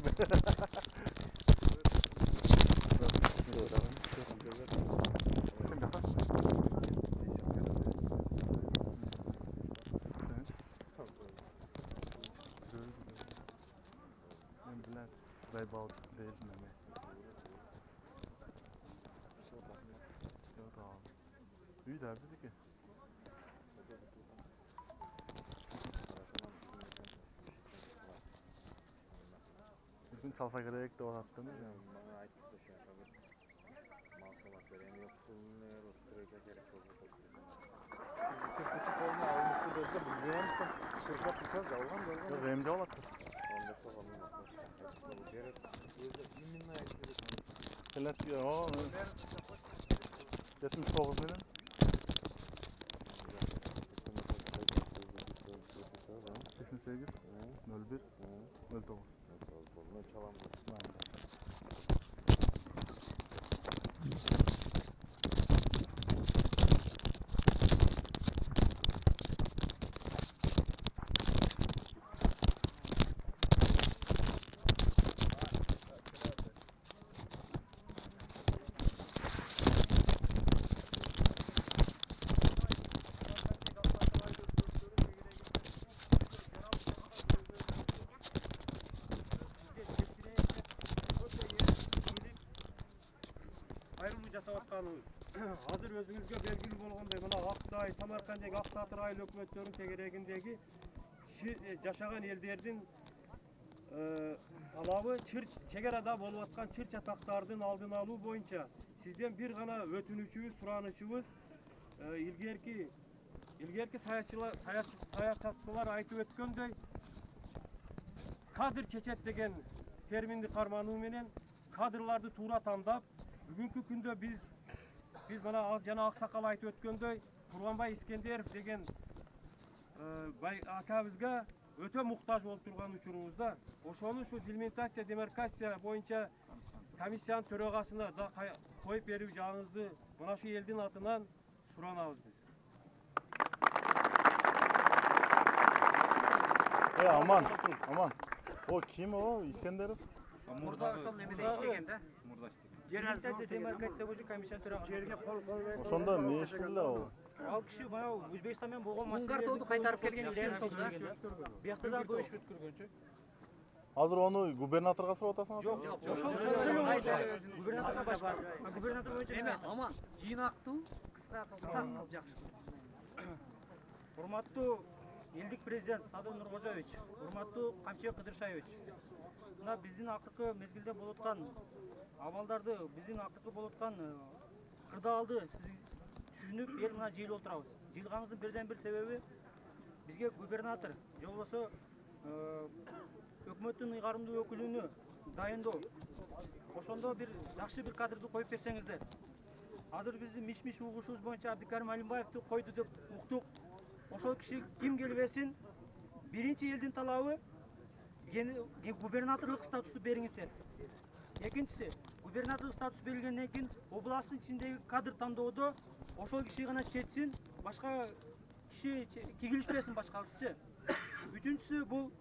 Baybal değil mi? Yok abi. İyi derdi ki. Bütün çalsa gerek de o hattını ya. Bana ait bir şey yapabilir. Masalat veren yok. Kullanıyor, osturacak gerek olacak. Sen küçük olma, almıştı derse bu ne misin? Fırsat bıçaz da olgan da olgan. Yok, remde olattı. Onda soğanın yapmak. Gerek. Minna ayetleri. Kelet ya, o. 79 milyon. Kesin 8, 01, 09. Bunu çalan bu. кайрылуу жасап атканыбыз. Азыр өзүңүзгө белгилүү болгондой мына Аксай, Самарканддагы Ак Таатыр айыл өкмөттөрүнүн тегерегиндеги жашаган элдердин талабы чек арада болуп аткан чыр чатактардын алдын алуу боюнча сизден бир гана өтүнүчүбүз, суранычыбыз илгерки саясатчылар айтып өткөндөй кадр чечет деген терминди кармануу менен кадрларды туура тандап, бүгүнкү күндө биз мына жана аксакал айтып өткөндөй Турганбай Искендеров деген акабызга өтө муктаж болуп турган учурубузда ошону ушу делимитация, демаркация боюнча комиссиянын төрагасына да коюп берүү жагыңызды мына ушу элдин атынан суранабыз биз. Aman. O kim o? İskenderov? Murda ошол немеде иштеген да. Мурда иштеген. Делимитация, демаркация боюнча комиссиянын төрагасы. Жерге кол койбой. Ошондо не иш кылды ал? Ал киши баягы Өзбекстан менен болгон Унгартооду кайтарып келген биякта да көйүш бүткүргөнчү. Азыр onu губернаторго сурап атасыңар? Жок, ошол губернаторго башка. Губернатор боюнча эме аман жыйнактуу кыска жакшы. Урматтуу элдик президент Садыр Нуркожоевич, урматтуу Камчыбек Кыдыршаевич. Мына биздин акыркы мезгилде болуп аткан абалдарды, биздин акыркы болуп аткан кырдаалды сиз түшүнүп, эл мына жыйылып отурабыз. Жыйылганыбыздын бирден бир себеби бизге губернатор, же болбосо өкмөттүн ыйгарымдуу өкүлүнү дайындоо. Ошондо бир жакшы бир кадрды коюп берсеңиздер. Азыр биздин миш-миш угушубуз боюнча Абдикарим Алимбаевди койду деп уктук. Ошол киши ким келбесин, биринчи элдин талабы губернаторлук статусту бериңиздер. Экинчиси, губернаторлук статус берилгенден кийин областтын ичиндеги кадр тандоодо ошол киши гана чечсин, башка киши кигилишпесин башкасычы. Үчүнчүсү бул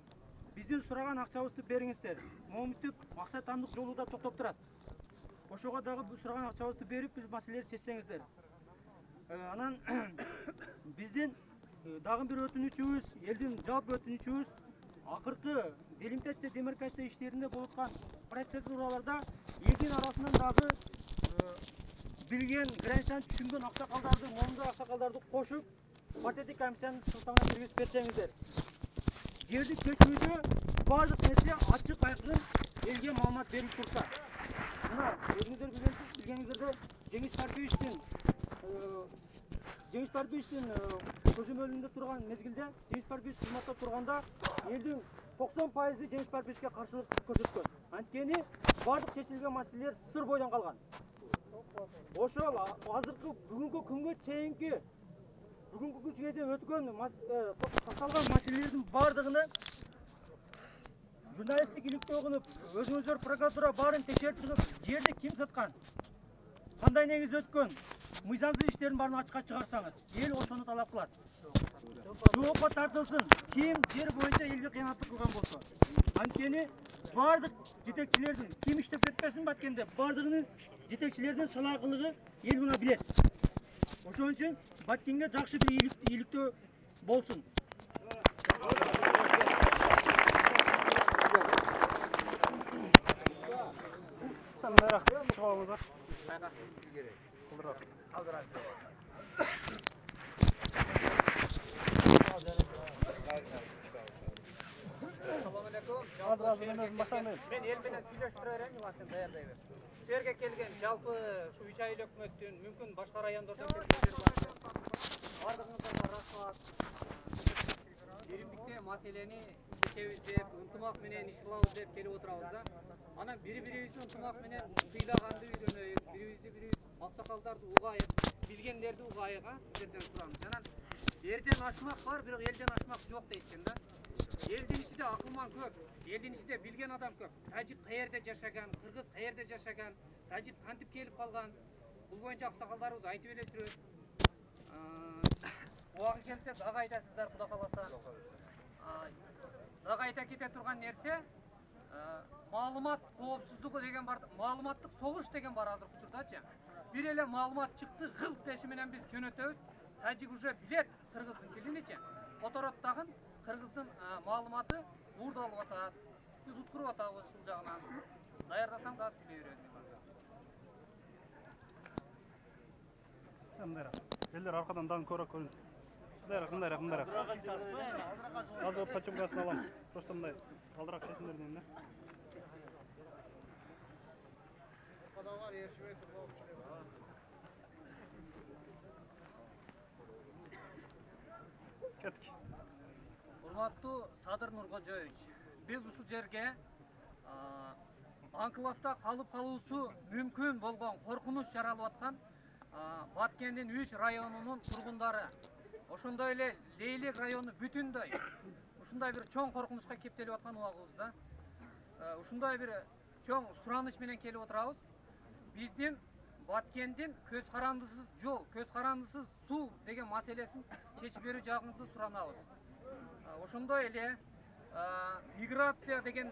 биздин сураган акчабызды бериңиздер. Момуттук максаттандык жолу да токтоп турат. Ошого дагы сураган акчабызды берип, биз маселелерди чечсеңиздер. Анан биздин дагы бир өтүнүчүбүз, элдин жалпы өтүнүчүбүз акыркы делимитация, демаркация иштеринде болуп аткан процедураларда элдин арасынан дагы билген, границаны түшүнгөн аксакалдарды, момундуу аксакалдарды кошуп, партиялык комиссиянын сылтаңына киргизип берсеңиздер. Жерди чечүүдө баардык нерсе ачык айкын элге маалымат берилип турса. Мына өзүңүздөр билгениңиздердей Жеңиш Парпиевичтин көзөмөлүндө турган мезгилде Жеңиш Парпиевич кызматта турганда элдин 90% Жеңиш Парпиевичке каршылык көрсөткөн. Анткени бардык чечилген маселелер сыр бойдон калган. Ошол азыркы бүгүнкү күнгө чейинки өткөн катталган маселелердин бардыгыны журналисттик иликтөө кылып, өзүңүздөр прокуратура баарын текшерип чыгып, жерди ким саткан, кандай негиз өткөн, мыйзамсыз иштердин баарын ачыкка чыгарсаңыз, эл ошону талап кылат. Жоопко тартылсын, ким жер боюнча элге кыянаттык кылган болсо. Анткени бардык жетекчилердин ким иштеп кетпесин баткенде, бардыгынын жетекчилердин салакылыгы эл муна билет. Ошон үчүн баткенге жакшы бир иликтөө болсун. Сандырақ шығауыз бар. Мен ел менен сүйлөшүп тура берейин, сен даярдай бер. Бу жерге келген жалпы ушу 3 айыл өкмөттүн, мүмкүн башка райондордон келгендер бар. Бардыгыңыздарга рахмат. Биримдикте маселени чечебиз деп, ынтымак менен иш кылабыз деп келип отурабыз да. Анан бири-бирибиздин ынтымак менен тыйлаганды үйрөнөйүк, бирибиз аксакалдарды угайык, билгендерди угайык, сиздерден сурам. Жана эрден ашмак бар, бирок элден ашмак жок дейт да. Элдин ичинде акылман көп, элдин ичинде билген адам көп. Тажик каерде жашаган, кыргыз каерде жашаган, тажик кантип келип калган. Бул боюнча аксакалдарыбыз айтып эле жүрөт. Убагы келсе дагы айтасыздар, Кудай кааласа. Дагы айта кете турган нерсе, маалымат коопсуздугу деген бар, маалыматтык согуш деген бар азыркы учурдачы. Бир эле маалымат чыкты, гыл деши менен биз жөнөтөбүз. Тажик уже билет кыргыздын тилиничи. Которот тагын кыргыздын маалыматы уурдалып атат. Биз уткуруп атабыз ушул жагынан. Даярдасаң дагы сүйлөй беребиз. Mındayrak. Eller arkadan dan korak koyun. Mındayrak. Azı paçımgasını alam. Просто мындай. Алdırak kesinlerden de. Kettik. Урматтуу Садыр Нуркожоевич, биз ушул жерге анклавда калып калуусу мүмкүн болгон коркунуч жаралып аткан Баткендин 3 районунун тургундары, ошондой эле Лейлек району бүтүндөй ушундай бир чоң коркунучка кептелип аткан убагыбызда ушундай бир чоң сураныч менен келип отурабыз. Биздин Баткендин көз карандысыз жол, көз карандысыз суу деген маселесин чечип берүү жагыңызды суранабыз. Ошондой эле миграция деген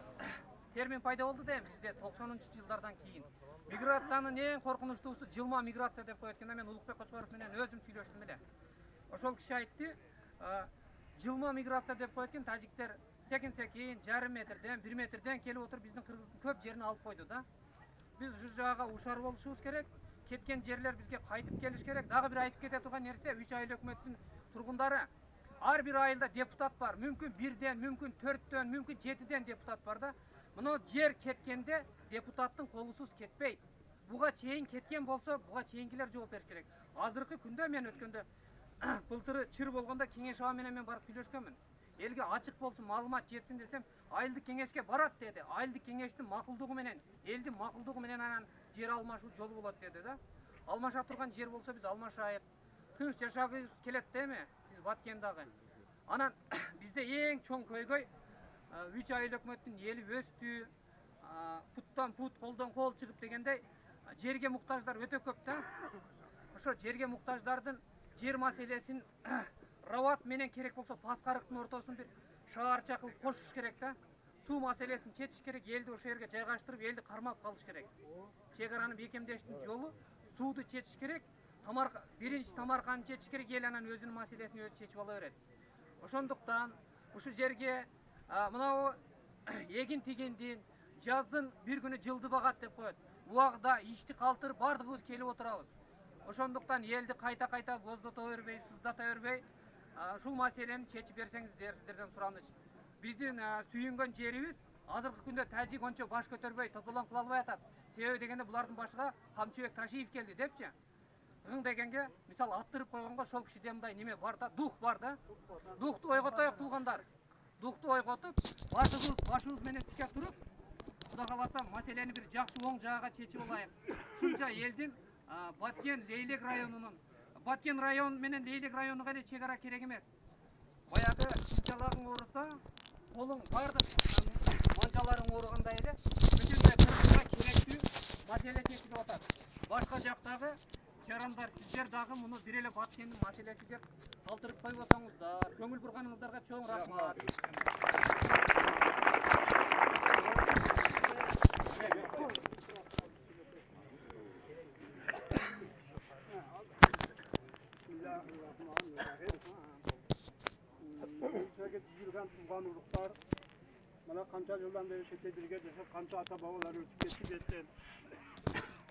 термин пайда болду да бизде 90-жылдардан кийин. Миграциянын эң коркунучтуусу жылма миграция деп коет экен. Мен Улукбек Кочкоров менен өзүм сүйлөштүм эле. Ошол киши айтты, жылма миграция деп коет экен, тажиктер секинсе кийин жарым метрден, 1 метрден келип отуруп биздин Кыргыздын көп жерин алып койду да. Биз ушул жаага ушар болушубуз керек. Кеткен жерлер бизге кайтып келиш керек. Дагы бир айтып кете турган нерсе, 3 айыл өкмөттүн тургундары ар бир айылда депутат бар. Мүмкүн 1ден, мүмкүн 4дөн, мүмкүн 7ден депутат бар да. Мына жер кеткенде депутаттын колусуз кетпейт. Буга чейин кеткен болсо, буга чейинкилер жооп бериш керек. Азыркы күндө мен өткөндө былтыры чыр болгондо кеңеш аба менен мен барып сүйлөшкөнмүн. Элге ачык болсун, маалымат жетсин десем, айылдык кеңешке барат деди. Айылдык кеңештин макулдугу менен, элдин макулдугу менен анан жер алмашуу жолу болот деди да. Алмаша турган жер болсо биз алмашайык. Тынч жашагыбыз келет деме? Биз Баткендагы. Анан бизде эң чоң көйгөй 3 айыл өкмөттүн эли өстү, путтан пут, колдон кол чыгып дегендей жерге муктаждар өтө көп да. Ошо жерге муктаждардын жер маселесин рават менен керек болсо Паскарыктын ортосун бир шаарча кылып кошуш керек да. Суу маселесин чечиш керек, элди ошо жерге жайгаштырып, элди кармап калыш керек. Чек араны бекемдештин жолу сууду чечиш керек. Биринчи тамарканы чечиш керек, эл анан өзүнүн маселесин өзү чечип ала берет. Ошондуктан ушул жерге мынау эгин тигиндин жаздын бир күнү жылды багат деп коет. Убагда ишти калтырып бардыгыбыз келип отурабыз. Ошондуктан элди кайта боздото бербей, сыздата бербей, ушул маселени чечип берсеңиздер, сиздерден сураныч. Биздин сүйүнгөн жерибиз азыркы күндө тажик ончо баш көтөрбөй, тополон кыла албай атат. Себеби дегенде булардын башыга Камчыбек Ташиев келди депчи. Гың дегенге, мисал аттырып койгонго ошол кишиде мындай неме бар да, дух бар да. Духту ойготоюк туугандар. Духту ойготуп, башыбыз менен тике туруп, Кудай кааласа маселени бир жакшы оң жаага чечип алайык. Ушунча элдин Баткен Лейлек районунун, Баткен район менен Лейлек районуга эле чек ара керек эмес. Баягы чынчалагың ооруса, колуң бардык манжаларың ооругандай эле бүтүндөй Кыргызга керектүү маселе чечилип атат. Башка жактагы жарандар, сиздер дагы муну бир эле Баткендин маселеси деп калтырып коюп атсаңыздар. Көңүл бурганыңыздарга чоң рахмат. Жүрген туған ұлықтар, мына қанша жылдан бері шетте бірге жасап, қанша ата бабалар өтіп кетті беттен.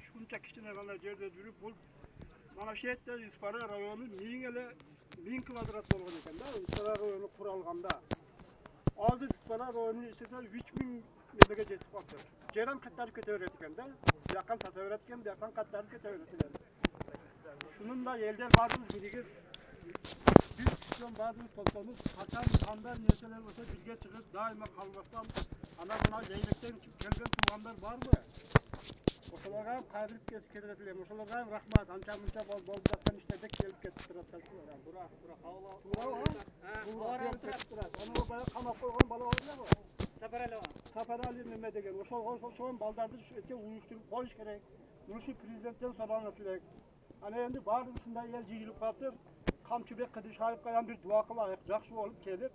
Шунша кішкене ғана жерде жүріп, бұл мына шетте Испара районы 1000 квадрат болған екен да, Испара районы құралғанда. Азыр Испара районы ішінде 3000 метрге жетіп қалды. Жерін қаттарып кете береді екен да, жаққан сата береді екен, жаққан қаттарып кете береді екен. Шunun da elden bazımız birikir. Biz kişiden bazımız toplanıp, kaçan kandan neseler olsa bilge çıkıp daima kalmasam, ana buna leylekten gelgen tuğanlar var mı? Oşalarga kaydırıp ketiretilerim, oşalarga rahmat, anca munca bol zattan işlerde gelip getirtiratlar. Bura kavla. Bura kavla. Onu o bayağı kamak koygan balı oldu ya bu. Saparali Mehmet degen. Oşoğun baldardı öte uyuşturup koyuş gerek. Bunu şu prezidentten soranı gerek. Hani endi bardıq ушундай ел жыйылып калып, Камчыбек Кыдышаев каян бир дуа кылайык, жакшы болуп келип,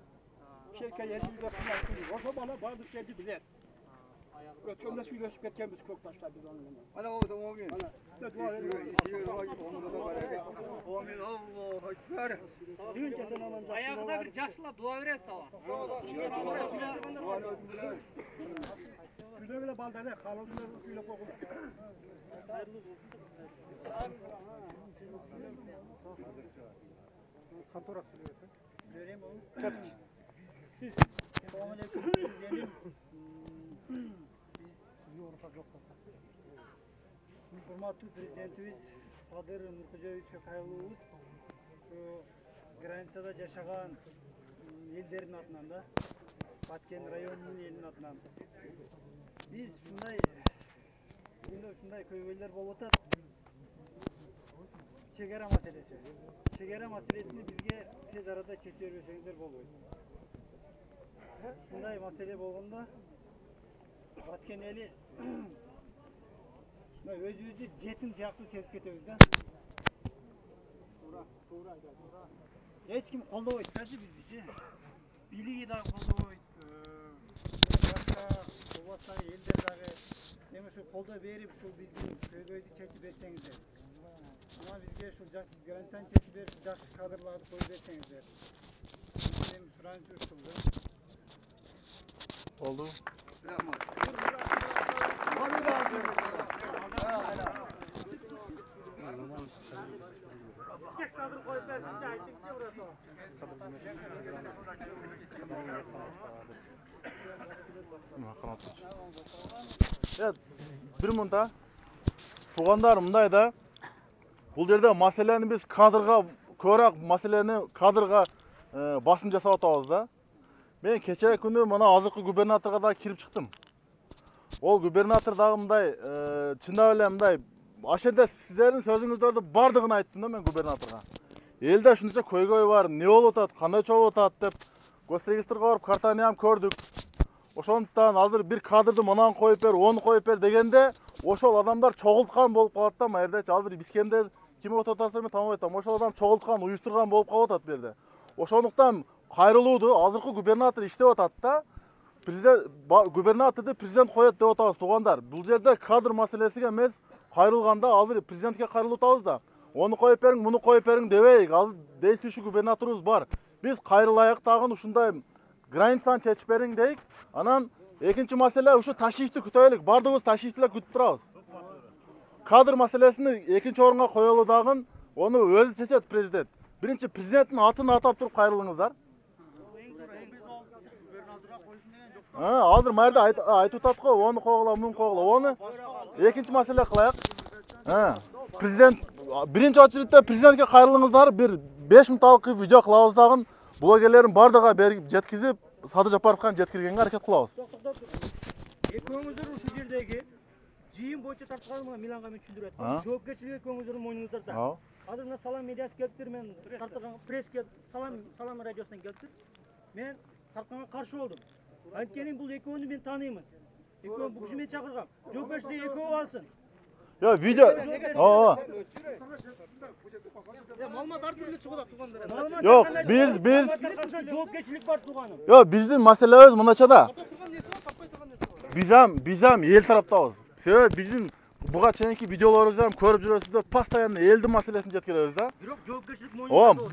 шерке элдилге кылайык. Ошо бала бардык жерди билет. Өткөндө сүйлөшүп кеткенбиз көк таштар биз аны менен. Ana o da mu'min. Ana duа Amin Allahu Ekber. Ayağıda bir жакшылап дуа берет сага. Güle güle baldare, kalınları süyle kokulup. Hayırlı olsun. Katorak söylüyorsun. Göreyim oğlum. Tabii. Siz. Selamünaleyküm. İzleyelim. Biz iyi ortak yok. Hurmatlı prezidentimiz Sadır Nurko'yevich Kayılığımız şu granitsada yaşayan ellerin atından da Batken rayonunun elinin atından biz şunday köylüler bolup atat çegara meselesi. Çegara meselesini bizge tez arada çeşe versenizer bolur. Şunday mesele bolganda Batken eli özümüzü jetin siyahtı sezip ketemiz da. Hiç kim koldamaydı, karşı bizi. Biligi daha koldamaydı. Başka Ovatay elder dağı demek şu kolda verip şu bizim köyde çeşi verseniz. Ama bizge şu jaksız garantisan çeşi verip şu jaksız kadırlardı koy verseniz. Benim şuran çürütüldü. Oldu. Evet, bir munda tuğanlar mınday da бұл жерде мәселені біз кадрға көрақ мәселені кадрға басым жасап атабыз да. Мен кеше күні мына азыркы губернаторға да кирип чыктым. Ол губернатор дагы мындай чындап эле мындай ашерде сиздердин сөзүңүздөрдү бардыгын айттым да мен губернаторга. Элде ушунча көйгөй бар, не болуп атат, кандай чогулуп атат деп госрегистрге барып картаны ham көрдүк. Ошондуктан азыр бир кадрды мынан коюп бер, оны коюп бер дегенде ошол адамдар чогулткан болуп калат да маердечи. Азыр бискендер ким отуп атасыздар мен тааныбай атам. Ошол адам чогулткан, уюштурган болуп калып атат берде. Ошондуктан кайрылууду азыркы губернатор иштеп атат да. Президент губернаторду президент коет деп атабыз туугандар. Бул жерде кадр маселесиге эмес, кайрылганда азыр президентке кайрылып атабыз да. Onu koyup verin, bunu koyup verin demeyik. Azır değiştirici gubernatorumuz var. Biz kayırılayak dağın uşunday granitsan çeçip verin deyik. Anan ikinci mesele uşu taşıyıştı kütöylik. Bardığımız taşıyıştıyla kütüp durabız. Kadr meselesini ikinci oruna koyalı dağın onu özü seçet prezident. Birinci prezidentin atını atap durup kayırılыңыздар. Hazır mayırda aytып атат го, onu koygula, bunu koygula. Onu ikinci mesele kılayak. Prezident birinci очередте президентке кайрылыңыздар, бир 5 минутталык видео кылабыз дагы. Блогерлердин бардыгы берип жеткизип, Садыр Жапаровго жеткиргенге аракет кылабыз. Экөөңүздөр ушул жердеги жыйын боюнча тартылганга Миланга мен түшүндүрөт. Жоопкерчилик экөөңүздөрдүн мойнуңуздарда. Азыр мына Салам медиасы келиптир, мен тартылган преске Салам радиосунан келиптир. Мен тартканга каршы болдум. Анткени бул экөөнү мен тааныймын. Экөө бул киши мени чакырган. Жоопкерчилик экөө алсын. Ya video. Yok biz. Yok bizim meselemiz mınaçada. Bizem el taraftabız. Sebep bizim buga çeneki videolarımızı hem körüp жүрөсүздөр, постоянно eldi meselesini жеткиребиz да.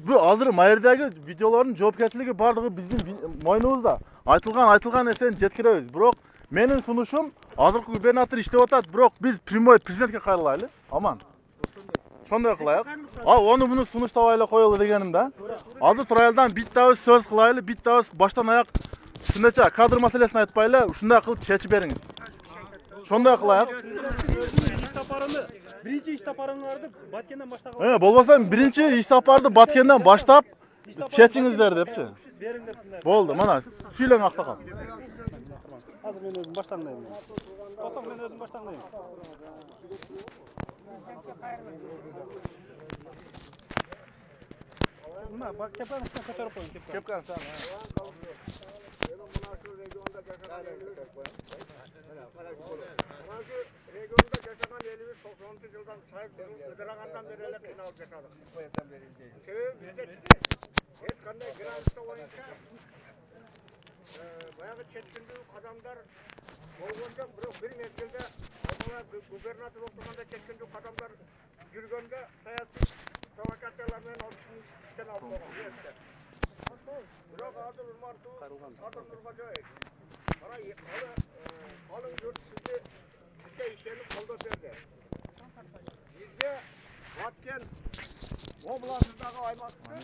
Bu азыр майырдагы videoların жоопкерчилиги бардыгы биздин мойнубузда. Айтылган нерсени жеткиребиз. Бирок менин сунушум азыркы губернатор иштеп атат, бирок биз прямой президентке кайрылайлы. Аман. Ошондой кылайык. Onu bunu сунуштабай эле коелу дегеним да. Азыр Турайлдан бит дагы сөз кылайлы, бит дагы баштан аяк ушундайча кадр маселесин айтпайлы, ушундай кылып чечип бериңиз. Ошондой кылайык. Биринчи иш сапарыңарды Баткенден баштаган. Болбосо биринчи иш сапарды Баткенден баштап чечиңиздер депчи. Болду, мына сүйлөң аксакал. Hazır ben özüm baştandayım. Otom ben özüm baştandayım. Buna bak kepkanın üstüne fotoğraf koyun. Kepkan sen. Regionda yaşanan elimiz 90 yıldan sahip Idıragan'dan beri ele kıynalıp yaşadık. Bizde hiç kanday granitsa oyunca bayağı çetkindük adamlar olgunca bir mezgilde gubernator oturganda çetkindük adamlar yürgönde siyasi provokasiyalardan işten alып болған. Biroq hozir Urmatov Sadır Nurko'yevich қалың жұрт bizga isheni qo'llab berdi. Bizga Batken областағы аймақты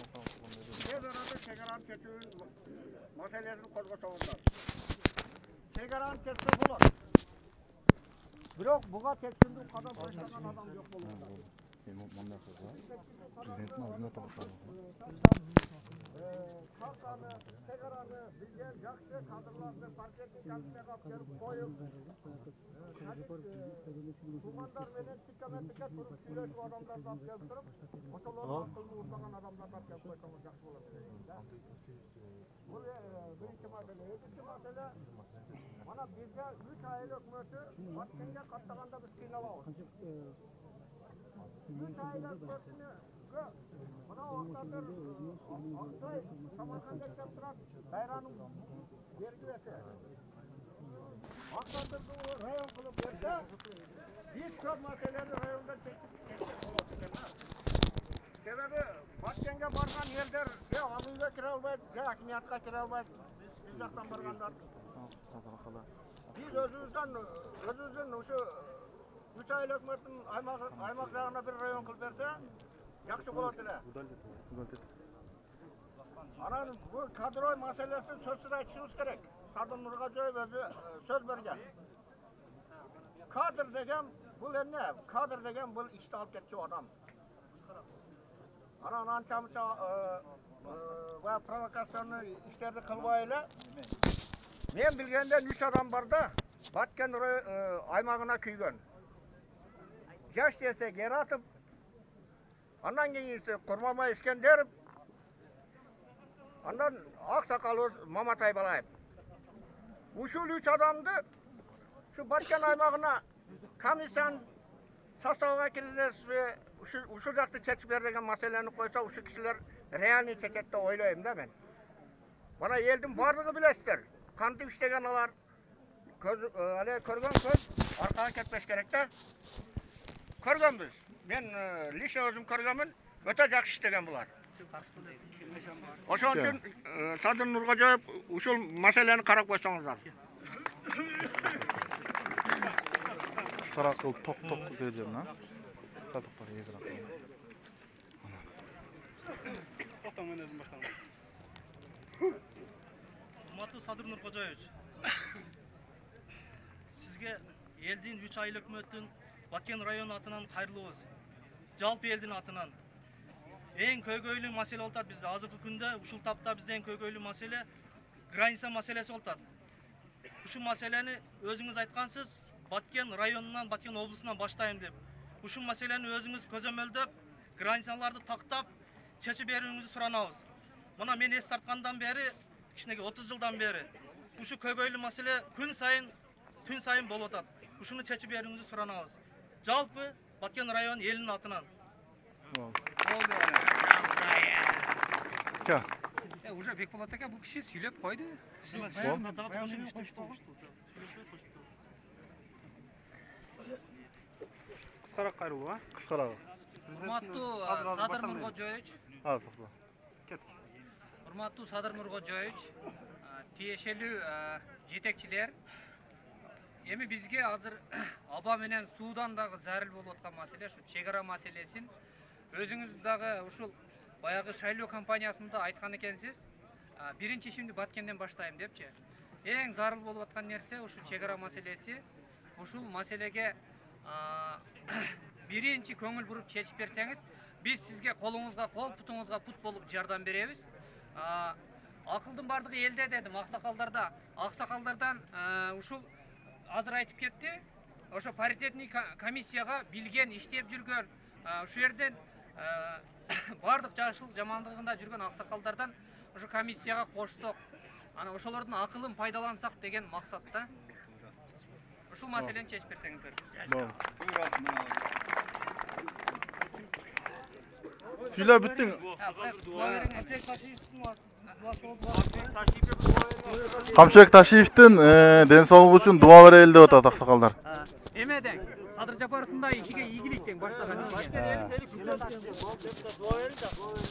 тез арада шекараны кесуін мәселесін қозғасаңыздар. Шекараны кессе болады. Бірақ бұға тексеру қадам жасаған адам жоқ болуда. Президенттің алдына тапсырды. Халқаны, шекараны білген жақсы кадрларды паркеттің жанына қойып, туғандар менен тикаметке тұрып сөйлесіп адамдарды алып келіп тұрып, ошолордун акылын уурдаган адамдарды алып келип койсоңуз жакшы болот. Бул биринчи маселе. Экинчи маселе, мана бизге 3 айыл өкмөтү Баткенге каттаганда биз кыйналабыз. 3 айыл өкмөтүнө мына вакыттар Актай Самаркандда келип турат, Байранын бергилесе. Актандырды район кылып берсе, биз көп маселени районда чечип болот экен. Себеби Баткенге барган элдер ал үйгө кире албайт, акимиятка кире албайт. Биз жактан баргандар. Биз өзүбүздүн ушу 3 айыл өкмөттүн аймак жагына бир район кылып берсе, жакшы болот эле. Анан бул кадрой маселесин сөзсүз айтышыбыз керек. Садыр Нургожоев өзү сөз берген. Кадр деген бул эмне? Кадр деген бул ишти алып кетчү адам. Анан анча-мынча провокационный иштерди кылбай эле. Мен билгенден 3 адам бар да, Баткен аймагына күйгөн. Жаш десе Гератов, андан кийинкиси Курманбай Искендеров, андан аксакалыбыз Маматай Балаев. Ушул 3 адамды şu Баткен аймагына комиссиянын составына киргизесизби, ушул жакты чечип бер деген маселени койсо, ушул кишилер реальный чечет деп ойлойм да мен. Мана элдин бардыгы билесиздер. Кантип иштеген алар. Але көргөн көз аркага кетпеш керек да. Көргөнбүз. Мен лично өзүм көргөнмүн. Өтө жакшы иштеген булар. Ошон үчүн Садыр Нургожоев ушул маселени карап койсоңуздар. Кыскараак кылып ток дежем, а? Сатып бар езирак. Токтоң менен өзүм баштайм. Урматтуу Садыр Нургожоевич, сизге элдин 3 айыл өкмөттүн Баткен району атынан кайрылыбыз. Жалпы элдин атынан. Эң көйгөйлүү маселе болот бизде. Азыркы күндө ушул тапта бизде эң көйгөйлүү маселе граница маселеси болот. Ушул маселени өзүңүз айткансыз, Баткен районунан, Баткен облусунан баштайм деп. Ушул маселени өзүңүз көзөмөлдөп, границаларды тактап, чечип берүүңүздү суранабыз. Мына мен эс тарткандан бери, кичинекей 30 жылдан бери ушу көйгөйлүү маселе күн сайын болуп атат. Ушуну чечип берүүңүздү суранабыз. Жалпы Баткен району элинин атынан. Уже Бекболот ака бул киши сүйлөп койду. Кыскараак кайрылуу, а? Кыскараак. Урматтуу Садыр Нургожоевич. Урматтуу Садыр Нургожоевич, тиешелүү жетекчилер. Эми бизге азыр аба менен суудан дагы зарыл болуп аткан маселе ушу чегара маселесин өзүңүз дагы ушул баягы шайлоо компаниясында айткан экенсиз. Биринчи ишимди Баткенден баштайм депчи. Эң зарыл болуп аткан нерсе ушул чегара маселеси. Ушул маселеге биринчи көңүл буруп чечип берсеңиз, биз сизге колуңузга кол, путуңузга пут болуп жардам беребиз. Акылдын бардыгы элде дедим, аксакалдарда. Аксакалдардан ушул азыр айтып кетти. Ошо паритетный комиссияга билген, иштеп жүргөн, ушу жерден бардык жакшылык жамандыгында жүргөн аксакалдардан ошо комиссияга кошсок, ана ошолордун акылын пайдалансак деген максатта. Ушул маселени чечип берсеңиздер. Сүйлөп бүттүң. Камчыбек Ташиевдин ден соолугу үчүн дуба берели деп атат аксакалдар. Эмеден Садыр Жапаровдун да ишиге ийгилик тең баштаган.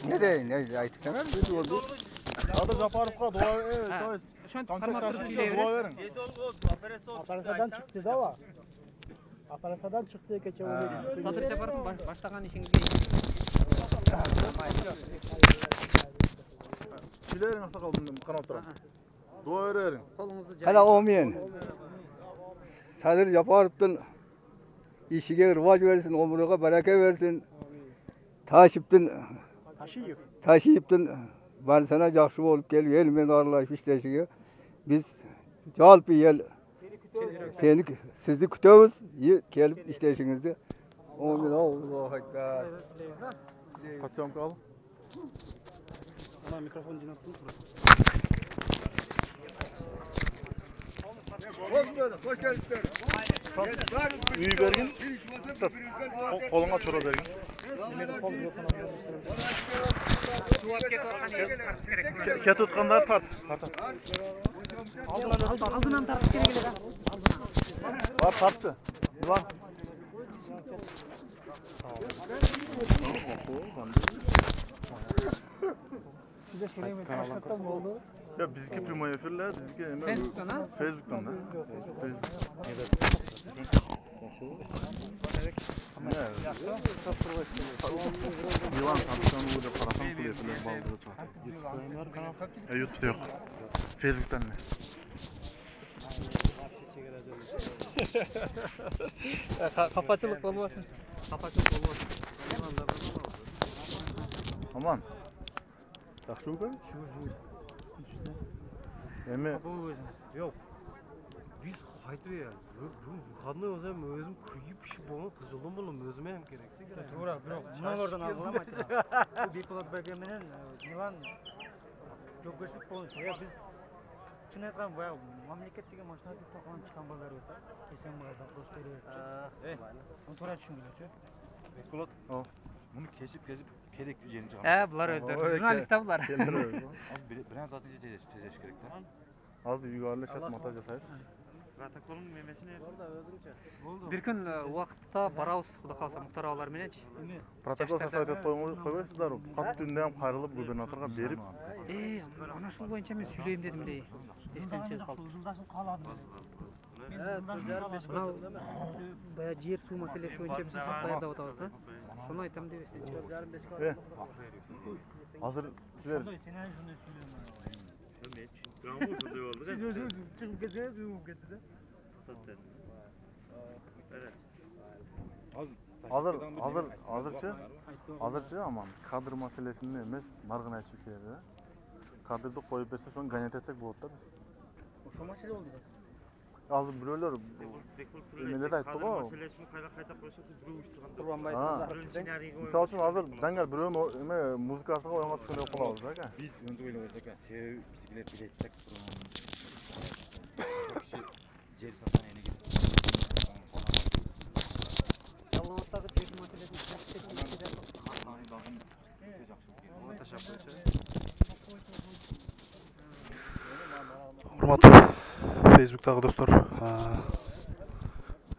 Ne deyin, ne aytıksana? Садыр Жапаровга дуба бериң. Аппаратадан чыкты да ва. Аппаратадан чыкты кече. Садыр Жапаровдун баштаган ишиңизге Şilerin aksakaldım kanat taraf. Dua verin. Hala olmayan. Sadır Japarov'dan işige rıvaç versin, omurga baraka versin. Taşıyıptın ben sana yaxşı olup gel, elmen aralaş işleşige. Biz jalpı yel sizi kütüyoruz, gelip işleşinizde. Amin Allahu Ekber. Kaçacağım kal. Ana mikrofon dinlettin. Hoş geldin. Üyü bergin. Koluna çora bergin. Ket tutkanlar tart. Алдынан тартып керек эле да. Var tarttı. Var. Ya bizimki primo efirler, bizimki Facebook'tan ha? Facebook'tan da. Yılan tartışan uğurda parasan kulu efirler baldığı çağır. YouTube'da yok. Facebook'tan ne? Капачылык болбосун. Капачылык болбосун. Aman. Жақсы өкөн? Эми Yok. Biz haytı ya. Kadını özüm kıyıp işi boğun kızıldım bulun özüme hem gerekti. Doğru, bırak. Bundan oradan algılamayız. Bu Bipolot Bergen'in Milan çok güçlü polisi. Ya biz Çin ekran bayağı memleketteki maçlarda tokalan çıkan ballarız da. Esen mağazda dostları. Onu sonra düşündüler. Bipolot. Bunu kesip gerek yeni Bular özleri. Jurnalist bular. Biraz atı tezeş gerek tamam. Az yuvarlaşat montaj жасайбыз. Protokolun memesini Bir gün uақытта барабыз, Құда қаласа Мұхтар агалар мененчи. Протокол жасайды қойбайсыздар. Кат түндө ham кайрылып губернаторго берип. Ана ушул боюнча мен сүйлөйм дедим эле. Эстен чыгып калды. Жылдасын каладым. Баягы жер суу маселеси боюнча биз кат даярдап атабыз да. Шуну айтам деп эстен чыгып. Азыр силер Siz özünüz çıkıp geçseniz uyumup gitti de. Azırчы aman kadr meselesini emes nargın aytыш керек да. Kadrды koyup berсе şonu ganet etsek bolot da biz. Ошо маселе болду да. Azыр бирөөлөр эмелерди айтты го. Meselesini kayta koysak biri uyuşturganda. Misal үчүн азыр даңгал бирөөнүн эме музыкасына оюнга түшкөндөй болуп калабыз да. Biz önde oynamıyoruz da себеби bizgiler biletsek жер сатан эне кетип. Саламаттагы жер маселесин Урматтуу Facebook'tагы достор,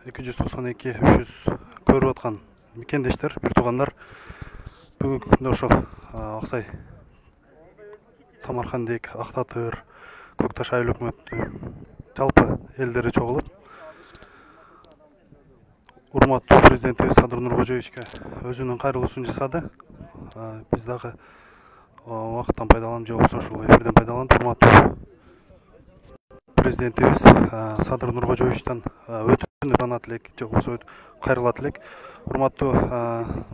292 300 көрүп аткан мекендештер, бир туугандар бүгүнкү күндө ошо Аксай, Самаркандек, Актатыр, Көкташ айыл өкмөтү жалпы элдери чогулуп урматтуу президентибиз Садыр Нуркожоевичке өзүнүн кайрылуусун жасады. Биз дагы убакыттан пайдаланып же болбосо ушул эфирден пайдаланып урматтуу президентибиз Садыр Нуркожоевичтен өтүүнү бана тилек же болбосо кайрыла тилек. Урматтуу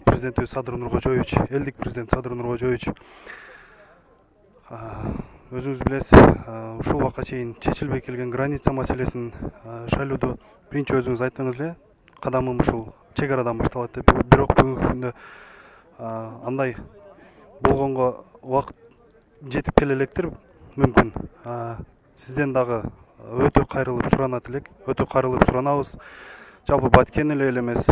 президентибиз Садыр Нуркожоевич, элдик президент Садыр Нуркожоевич, өзүңүз билесиз, ушул убакка чейин чечилбей келген граница маселесин шайлоодо биринчи өзүңүз айттыңыз эле, кадамым ушул чек арадан башталат деп. Бирок бүгүнкү күндө андай болгонго убакыт жетип келе электир мүмкүн. Сизден дагы өтө кайрылып суранат элек, өтө кайрылып суранабыз. Жалпы Баткен эле эмес,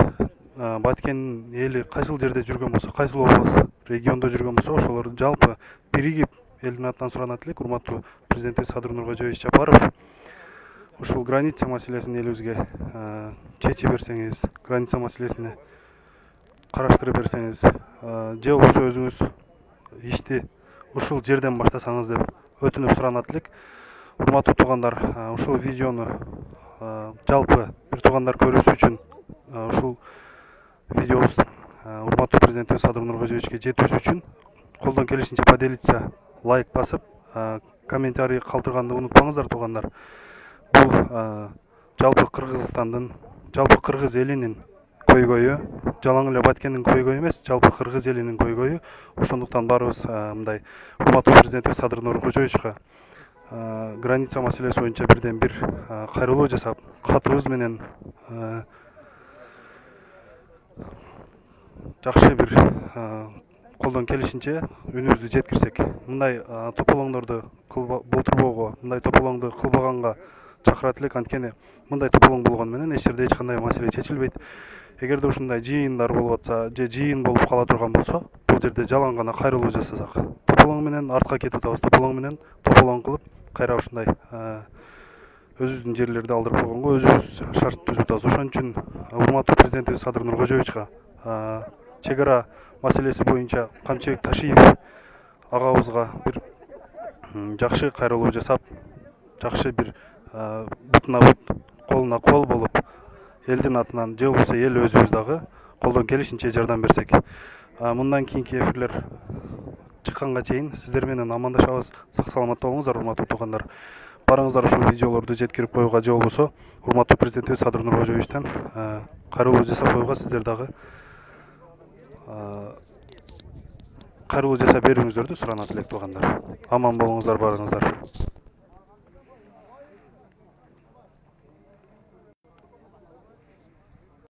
Баткен эли кайсыл жерде жүргөн болсо, кайсыл область, региондо жүргөн болсо, ошолор жалпы биригип элдин атынан суранат элек. Урматтуу президентибиз Садыр Нуркожоевич Жапаров, ушул граница маселесин элибизге чечип берсеңиз, граница маселесини караштырып берсеңиз, же болбосо өзүңүз ишти ушул жерден баштасаңыз деп өтүнүп суранат элек. Урматтуу туугандар, ушул видеону жалпы бир туугандар көрүүсү үчүн ушул видеобуздун урматтуу президентибиз Садыр Нуркожоевичке жетүүсү үчүн колдон келишинче поделиться, лайк басып, комментарий калтырганды унутпаңыздар туугандар. Бул жалпы Кыргызстандын, жалпы Кыргыз элинин көйгөйү, жалаң эле Баткендин көйгөйү эмес, жалпы Кыргыз элинин көйгөйү. Ошондуктан баарыбыз мындай урматтуу президентибиз Садыр Нуркожоевичке граница маселеси боюнча бирден бир кайрылуу жасап, катыбыз менен жакшы бир колдон келишинче үнүбүздү жеткирсек. Мындай тополоңдорду болтурбоого, мындай тополоңду кылбаганга чакырат элек. Анткени мындай тополоң болгону менен эч жерде эч кандай маселе чечилбейт. Эгерде ушундай жыйындар болуп атса, же жыйын болуп кала турган болсо, бул жерде жалаң гана кайрылуу жасасак, тополоң менен артка кетип атабыз, тополоң менен тополоң кылып, кайра ушундай өзүбүздүн жерлерди алдырып койгонго өзүбүз шарт түзүп атабыз. Ошон үчүн урматтуу президентибиз Садыр Нуркожоевичке чек ара маселеси боюнча Камчыбек Ташиев агабызга бир жакшы кайрылуу жасап, жакшы бир бутуна бут, колуна кол болуп, элдин атынан же болбосо эл өзүбүз дагы колдон келишинче жардам берсек. Мындан кийинки эфирлер чыкканга чейин сиздер менен амандашабыз. Сак саламатта болуңуздар, урматтуу туугандар. Барыңыздар ушул видеолорду жеткирип коюуга же болбосо урматтуу президентибиз Садыр Нуркожоевичтен кайрылуу жасап коюуга сиздер дагы кайрылуу жасап берүүңүздөрдү суранат элек туугандар. Аман болуңуздар барыңыздар.